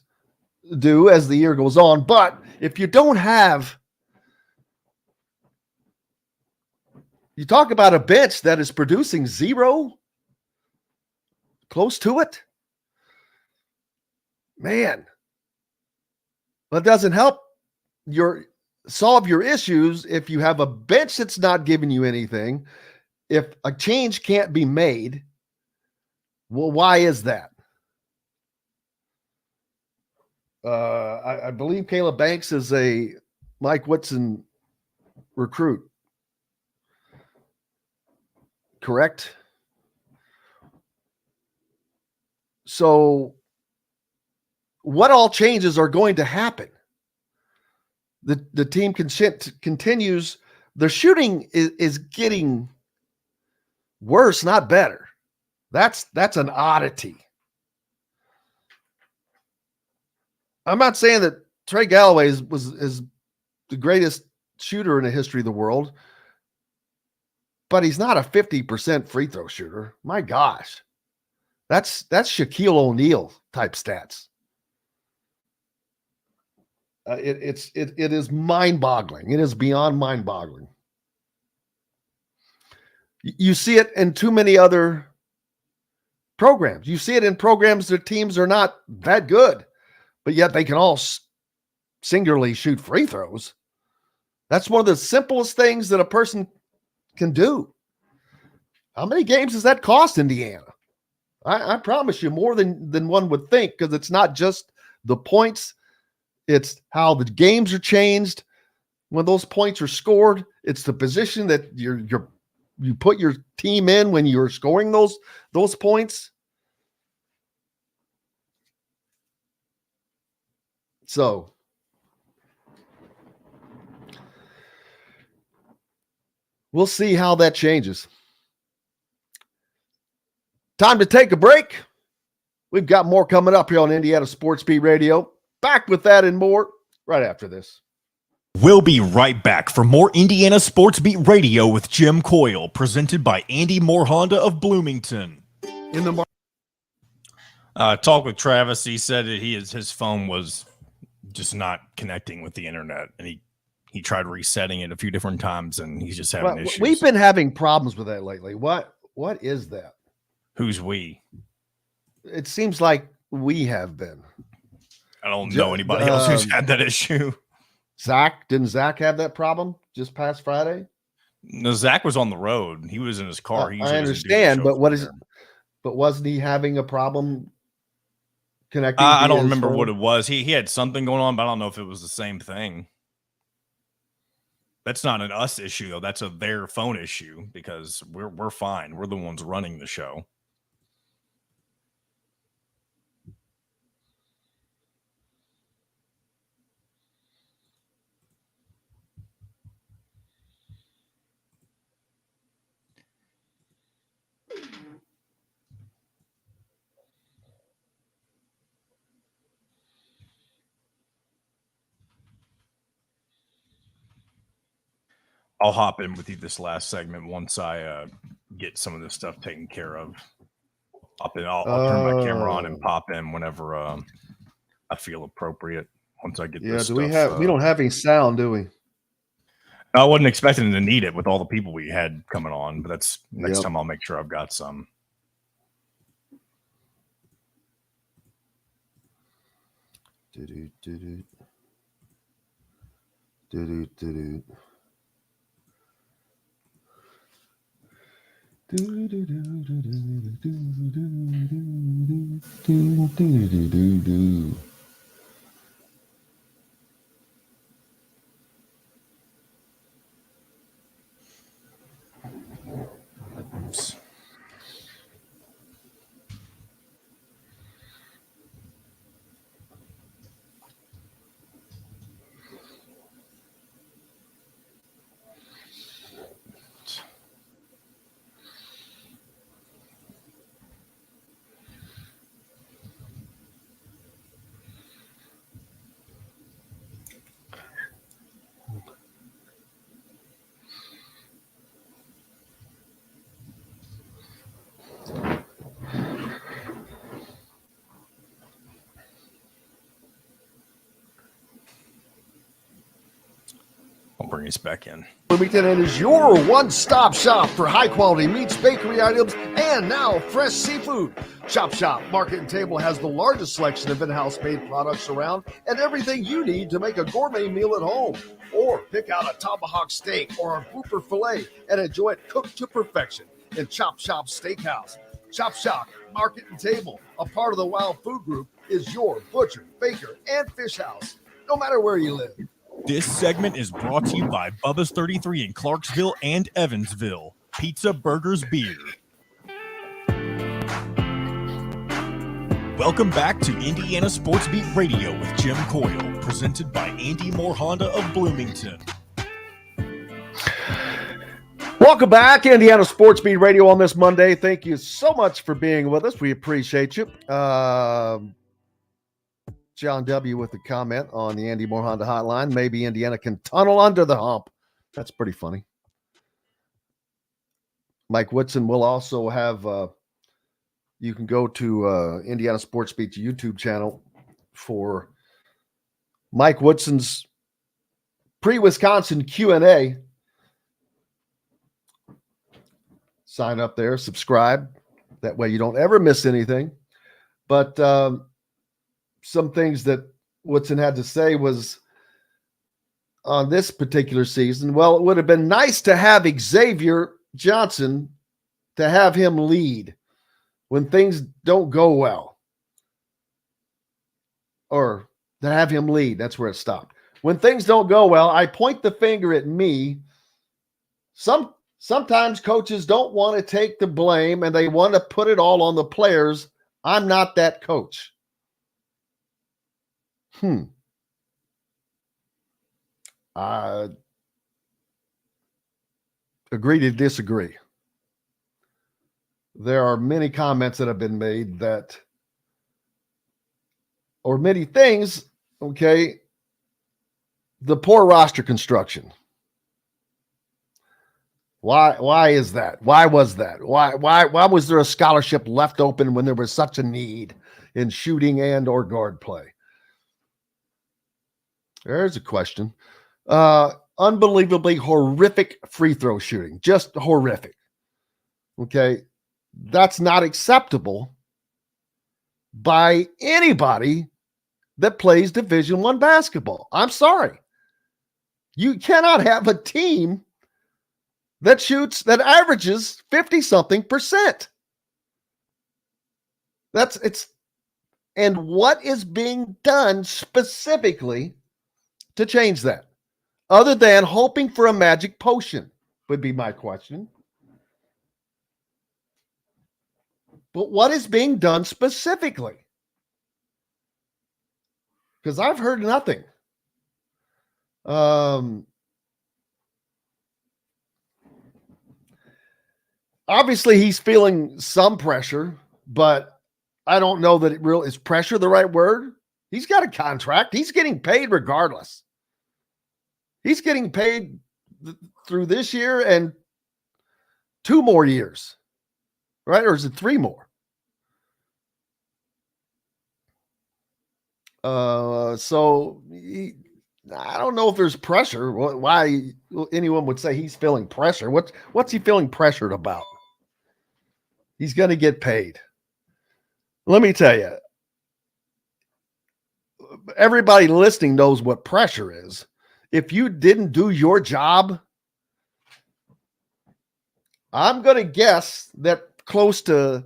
do as the year goes on. But if you don't have, you talk about a bench that is producing 0, close to it, man, that doesn't help solve your issues if you have a bench that's not giving you anything. If a change can't be made, well, why is that? I believe Caleb Banks is a Mike Woodson recruit. Correct? So what all changes are going to happen? The team continues. The shooting is getting worse, not better. That's an oddity. I'm not saying that Trey Galloway is the greatest shooter in the history of the world, but he's not a 50% free throw shooter. My gosh. That's Shaquille O'Neal type stats. It is mind-boggling. It is beyond mind-boggling. You see it in too many other programs. You see it in programs that teams are not that good, but yet they can all singularly shoot free throws. That's one of the simplest things that a person can do. How many games does that cost Indiana? I promise you more than one would think, because it's not just the points. It's how the games are changed when those points are scored. It's the position that you put your team in when you're scoring those points. So we'll see how that changes. Time to take a break. We've got more coming up here on Indiana Sports Beat Radio. Back with that and more right after this. We'll be right back for more Indiana Sports Beat Radio with Jim Coyle, presented by Andy Moore Honda of Bloomington. In the talk with Travis, he said that his phone was just not connecting with the internet, and he tried resetting it a few different times, and he's just having issues. We've been having problems with that lately. What is that? Who's we? It seems like we have been. I don't know anybody else who's had that issue. Didn't Zach have that problem just past Friday? No, Zach was on the road. He was in his car. I understand, but but wasn't he having a problem connecting? I don't remember what it was. He had something going on, but I don't know if it was the same thing. That's not an us issue, though. That's their phone issue, because we're fine. We're the ones running the show. I'll hop in with you this last segment once I get some of this stuff taken care of. I'll turn my camera on and pop in whenever I feel appropriate. Once I get this stuff. We don't have any sound, do we? I wasn't expecting to need it with all the people we had coming on, but that's next time I'll make sure I've got some. Oops. I'll bring us back in. Bloomington is your one-stop shop for high-quality meats, bakery items, and now fresh seafood. Chop Shop Market and Table has the largest selection of in-house made products around and everything you need to make a gourmet meal at home. Or pick out a tomahawk steak or a grouper filet and enjoy it cooked to perfection in Chop Shop Steakhouse. Chop Shop Market and Table, a part of the Wild Food Group, is your butcher, baker, and fish house, no matter where you live. This segment is brought to you by Bubba's 33 in Clarksville and Evansville. Pizza, burgers, beer. Welcome back to Indiana Sports Beat Radio with Jim Coyle, presented by Andy Moore Honda of Bloomington. Welcome back, Indiana Sports Beat Radio on this Monday. Thank you so much for being with us. We appreciate you. John W. with a comment on the Andy Moore Honda hotline. Maybe Indiana can tunnel under the hump. That's pretty funny. Mike Woodson will also have, you can go to Indiana Sports Beat's YouTube channel for Mike Woodson's pre-Wisconsin Q&A. Sign up there, subscribe. That way you don't ever miss anything. But some things that Woodson had to say was on this particular season, well, it would have been nice to have Xavier Johnson, to have him lead when things don't go well. Or to have him lead. That's where it stopped. When things don't go well, I point the finger at me. Sometimes coaches don't want to take the blame and they want to put it all on the players. I'm not that coach. Agree to disagree. There are many comments that have been made that, or many things, okay, the poor roster construction. Why is that? Why was that? Why was there a scholarship left open when there was such a need in shooting and or guard play? There's a question. Unbelievably horrific free throw shooting. Just horrific. Okay. That's not acceptable by anybody that plays Division I basketball. I'm sorry. You cannot have a team that averages 50-something%. And what is being done specifically to change that? Other than hoping for a magic potion would be my question. But what is being done specifically? Because I've heard nothing. Obviously, he's feeling some pressure, but I don't know that it really is pressure the right word. He's got a contract. He's getting paid regardless. He's getting paid through this year and 2 more years, right? Or is it 3 more? So I don't know if there's pressure. Why anyone would say he's feeling pressure? What's he feeling pressured about? He's going to get paid. Let me tell you, everybody listening knows what pressure is. If you didn't do your job, I'm going to guess that close to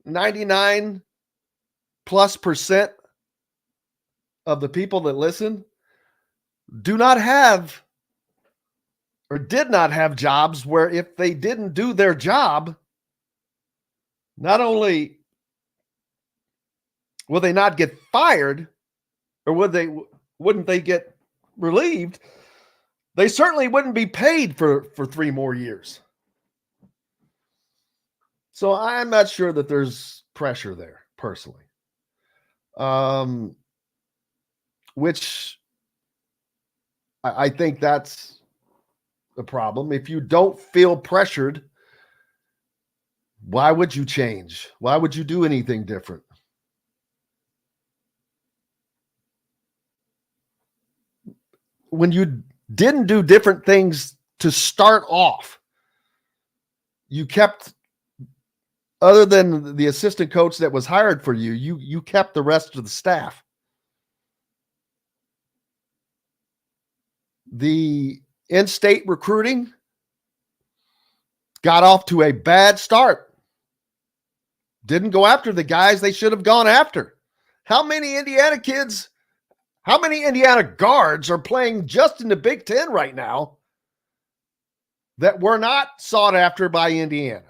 99+% of the people that listen do not have or did not have jobs where if they didn't do their job, not only will they not get fired or wouldn't they get relieved, they certainly wouldn't be paid for 3 more years. So I'm not sure that there's pressure there personally. Which I think that's the problem. If you don't feel pressured, why would you change? Why would you do anything different? When you didn't do different things to start off, you kept, other than the assistant coach that was hired for you, you kept the rest of the staff. The in-state recruiting got off to a bad start. Didn't go after the guys they should have gone after. How many Indiana guards are playing just in the Big Ten right now that were not sought after by Indiana?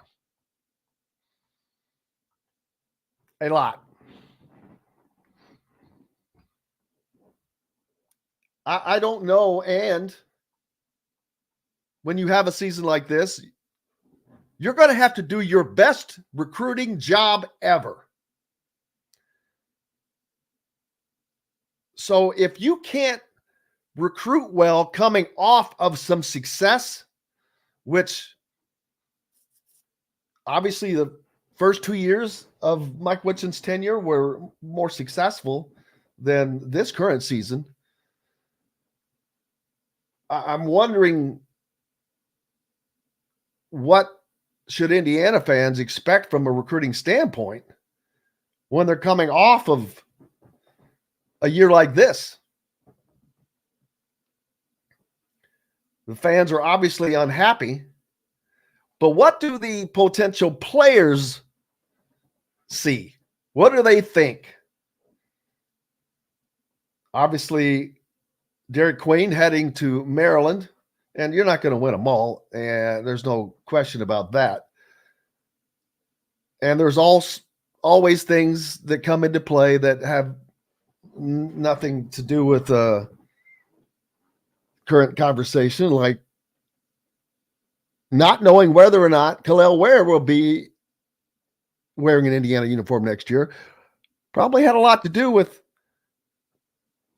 A lot. I don't know. And when you have a season like this, you're going to have to do your best recruiting job ever. So if you can't recruit well coming off of some success, which obviously the first 2 years of Mike Woodson's tenure were more successful than this current season. I'm wondering, what should Indiana fans expect from a recruiting standpoint when they're coming off of a year like this? The fans are obviously unhappy, but what do the potential players see? What do they think? Obviously, Derek Queen heading to Maryland, and you're not going to win them all, and there's no question about that. And there's always things that come into play that have nothing to do with the current conversation, like not knowing whether or not Khalil Ware will be wearing an Indiana uniform next year. Probably had a lot to do with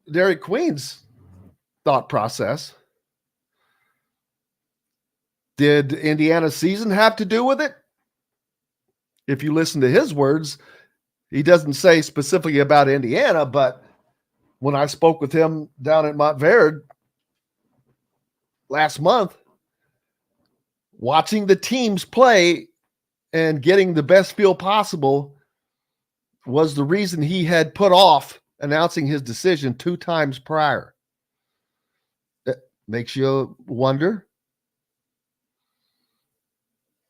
Derek Queen's thought process. Did Indiana's season have to do with it? If you listen to his words, he doesn't say specifically about Indiana, but when I spoke with him down at Montverde last month, watching the teams play and getting the best feel possible was the reason he had put off announcing his decision 2 times prior. That makes you wonder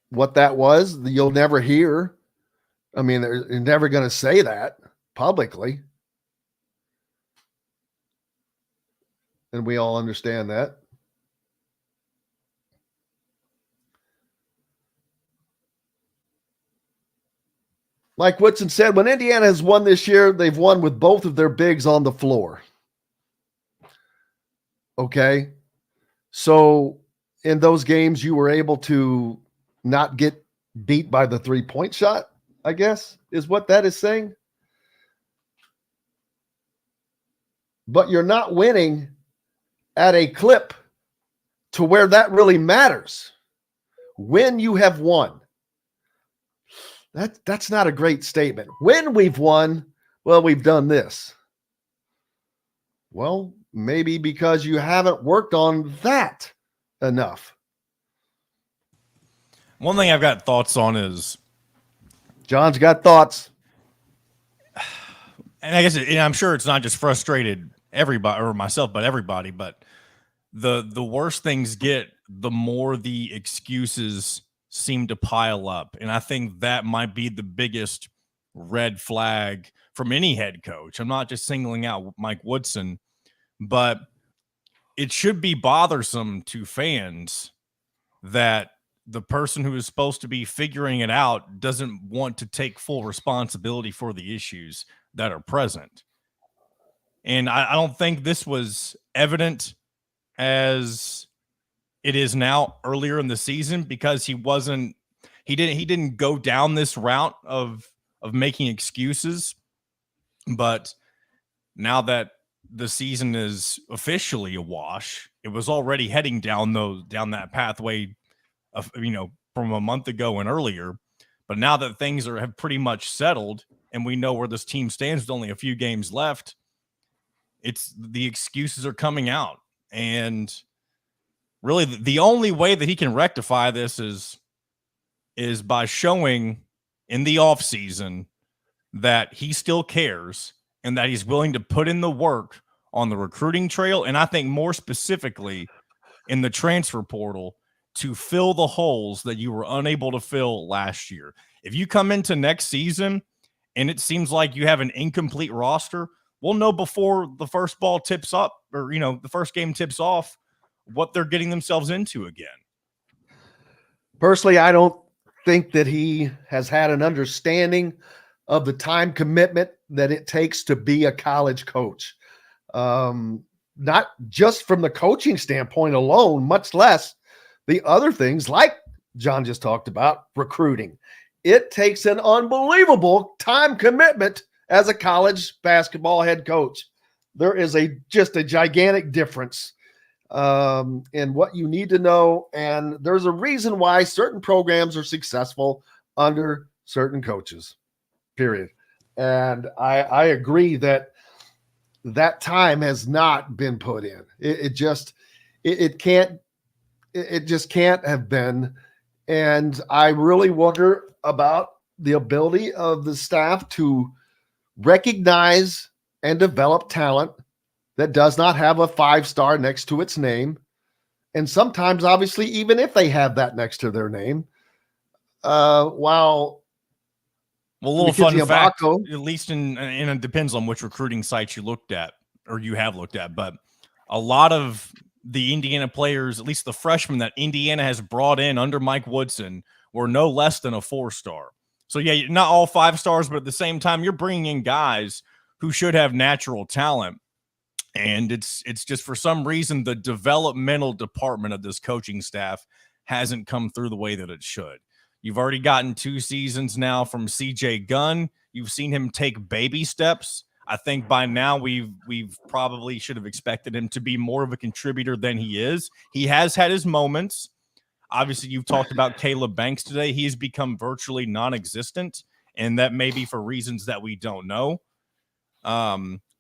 what that was. You'll never hear. I mean, they're never going to say that publicly. And we all understand that. Like Woodson said, when Indiana has won this year, they've won with both of their bigs on the floor. Okay. So in those games, you were able to not get beat by the 3-point shot, I guess, is what that is saying. But you're not winning at a clip to where that really matters. When you have won. That's not a great statement. When we've won, well, we've done this. Well, maybe because you haven't worked on that enough. One thing I've got thoughts on is John's got thoughts. And I guess I'm sure it's not just frustrated everybody or myself, but everybody. But the worse things get, the more the excuses seem to pile up. And I think that might be the biggest red flag from any head coach. I'm not just singling out Mike Woodson, but it should be bothersome to fans that the person who is supposed to be figuring it out doesn't want to take full responsibility for the issues that are present. And I don't think this was evident as it is now earlier in the season, because he didn't go down this route of making excuses. But now that the season is officially a wash, it was already heading down that pathway of, from a month ago and earlier. But now that things have pretty much settled and we know where this team stands with only a few games left, it's the excuses are coming out. And really, the only way that he can rectify this is by showing in the offseason that he still cares and that he's willing to put in the work on the recruiting trail. And I think more specifically in the transfer portal to fill the holes that you were unable to fill last year. If you come into next season and it seems like you have an incomplete roster, we'll know before the first ball tips up or, the first game tips off what they're getting themselves into again. Personally, I don't think that he has had an understanding of the time commitment that it takes to be a college coach. Not just from the coaching standpoint alone, much less the other things like John just talked about, recruiting. It takes an unbelievable time commitment as a college basketball head coach. There is just a gigantic difference in what you need to know. And there's a reason why certain programs are successful, under certain coaches, period. And I agree that time has not been put in. It just can't have been. And I really wonder about the ability of the staff to recognize and develop talent that does not have a 5-star next to its name. And sometimes, obviously, even if they have that next to their name, while a little fun fact, Mbako, at least and it depends on which recruiting sites you looked at or you have looked at, but a lot of the Indiana players, at least the freshmen that Indiana has brought in under Mike Woodson, were no less than a 4-star. So, yeah, not all 5 stars, but at the same time, you're bringing in guys who should have natural talent. And it's just for some reason, the developmental department of this coaching staff hasn't come through the way that it should. You've already gotten 2 seasons now from CJ Gunn. You've seen him take baby steps. I think by now we've probably should have expected him to be more of a contributor than he is. He has had his moments. Obviously, you've talked about Caleb Banks today. He has become virtually non-existent, and that may be for reasons that we don't know.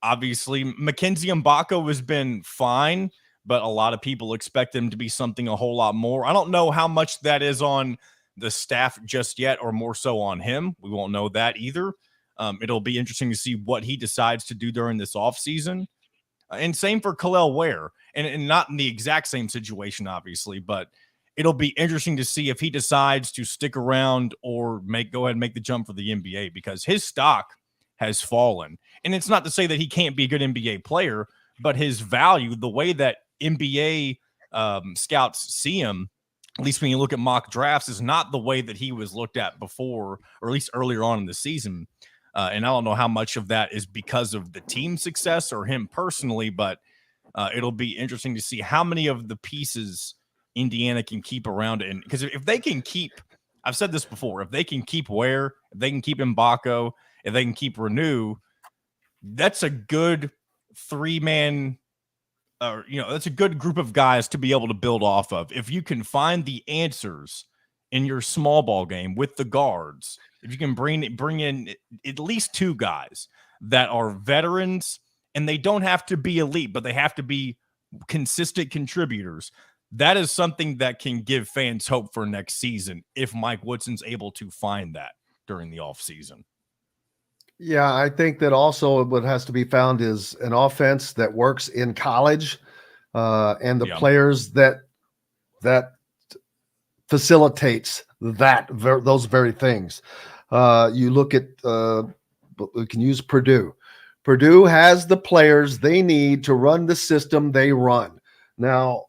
Obviously, Mackenzie Mbako has been fine, but a lot of people expect him to be something a whole lot more. I don't know how much that is on the staff just yet or more so on him. We won't know that either. It'll be interesting to see what he decides to do during this offseason. And same for Khalil Ware. And not in the exact same situation, obviously, but it'll be interesting to see if he decides to stick around or go ahead and make the jump for the NBA, because his stock has fallen. And it's not to say that he can't be a good NBA player, but his value, the way that NBA scouts see him, at least when you look at mock drafts, is not the way that he was looked at before, or at least earlier on in the season. And I don't know how much of that is because of the team success or him personally, but it'll be interesting to see how many of the pieces Indiana can keep around it. Because if they can keep, I've said this before, if they can keep Ware, if they can keep Mbako, if they can keep Renew, that's a good 3-man, that's a good group of guys to be able to build off of. If you can find the answers in your small ball game with the guards, if you can bring in at least 2 guys that are veterans, and they don't have to be elite, but they have to be consistent contributors, that is something that can give fans hope for next season if Mike Woodson's able to find that during the offseason. Yeah, I think that also what has to be found is an offense that works in college, and the players that facilitates those very things. You look at, we can use Purdue. Purdue has the players they need to run the system they run. Now,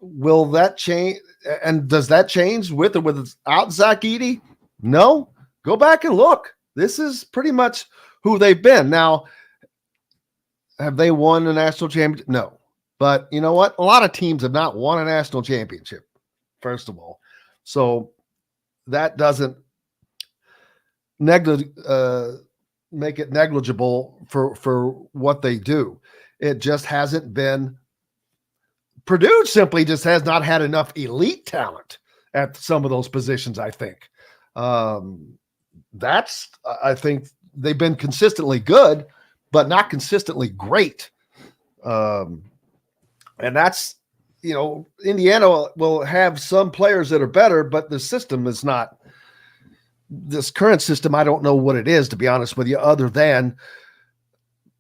will that change? And does that change with or without Zach Edey? No. Go back and look. This is pretty much who they've been. Now, have they won a national championship? No. But you know what? A lot of teams have not won a national championship, first of all. So that doesn't make it negligible for what they do. It just hasn't been. Purdue simply just has not had enough elite talent at some of those positions, I think. I think they've been consistently good, but not consistently great. And that's, Indiana will have some players that are better, but the system is not. This current system, I don't know what it is, to be honest with you, other than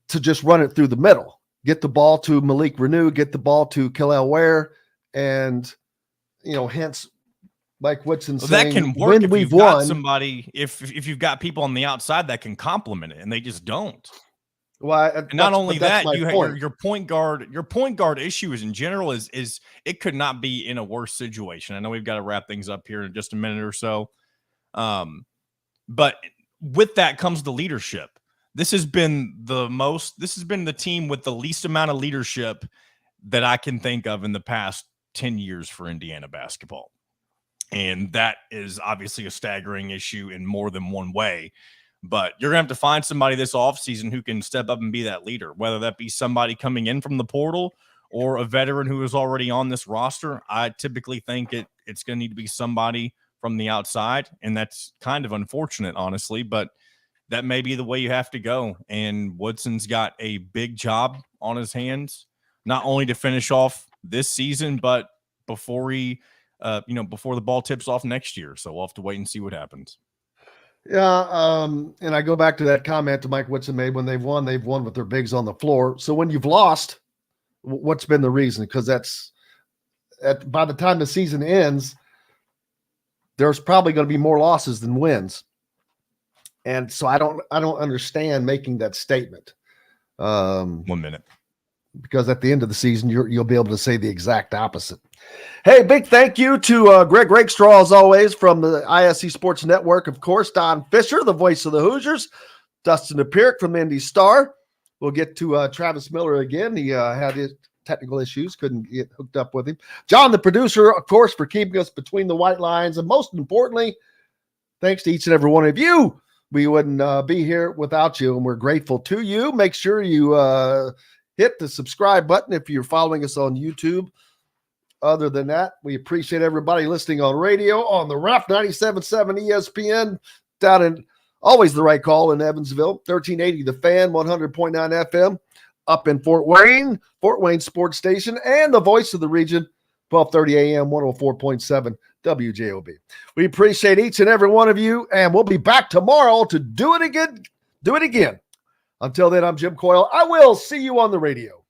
to just run it through the middle. Get the ball to Malik Renew, get the ball to Khalil Ware, and, hence Mike Woodson saying, that can work if you've got somebody, if you've got people on the outside that can complement it, and they just don't. Well, and not only that, you have your point guard. Your point guard issue is in general is it could not be in a worse situation. I know we've got to wrap things up here in just a minute or so, but with that comes the leadership. This has been the team with the least amount of leadership that I can think of in the past 10 years for Indiana basketball. And that is obviously a staggering issue in more than one way. But you're going to have to find somebody this offseason who can step up and be that leader, whether that be somebody coming in from the portal or a veteran who is already on this roster. I typically think it's going to need to be somebody from the outside, and that's kind of unfortunate, honestly, but that may be the way you have to go. And Woodson's got a big job on his hands, not only to finish off this season, but before before the ball tips off next year. So we'll have to wait and see what happens. Yeah, and I go back to that comment to Mike Woodson made: when they've won with their bigs on the floor. So when you've lost, what's been the reason? Because by the time the season ends, there's probably going to be more losses than wins. And so I don't understand making that statement. 1 minute. Because at the end of the season, you'll be able to say the exact opposite. Hey, big thank you to Greg Rakestraw, as always, from the ISC Sports Network. Of course, Don Fischer, the voice of the Hoosiers. Dustin Dopirak from Indy Star. We'll get to Travis Miller again. He had his technical issues, couldn't get hooked up with him. John, the producer, of course, for keeping us between the white lines. And most importantly, thanks to each and every one of you. We wouldn't be here without you, and we're grateful to you. Make sure you hit the subscribe button if you're following us on YouTube. Other than that, we appreciate everybody listening on radio, on the Ref 97.7 ESPN, down in always the right call in Evansville, 1380 The Fan, 100.9 FM, up in Fort Wayne Sports Station, and the voice of the region, 1230 AM, 104.7 WJOB. We appreciate each and every one of you, and we'll be back tomorrow to do it again. Until then, I'm Jim Coyle. I will see you on the radio.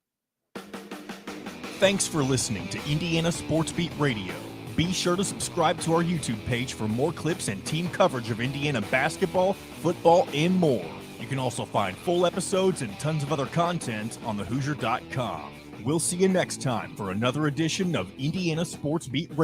Thanks for listening to Indiana Sports Beat Radio. Be sure to subscribe to our YouTube page for more clips and team coverage of Indiana basketball, football, and more. You can also find full episodes and tons of other content on thehoosier.com. We'll see you next time for another edition of Indiana Sports Beat Radio.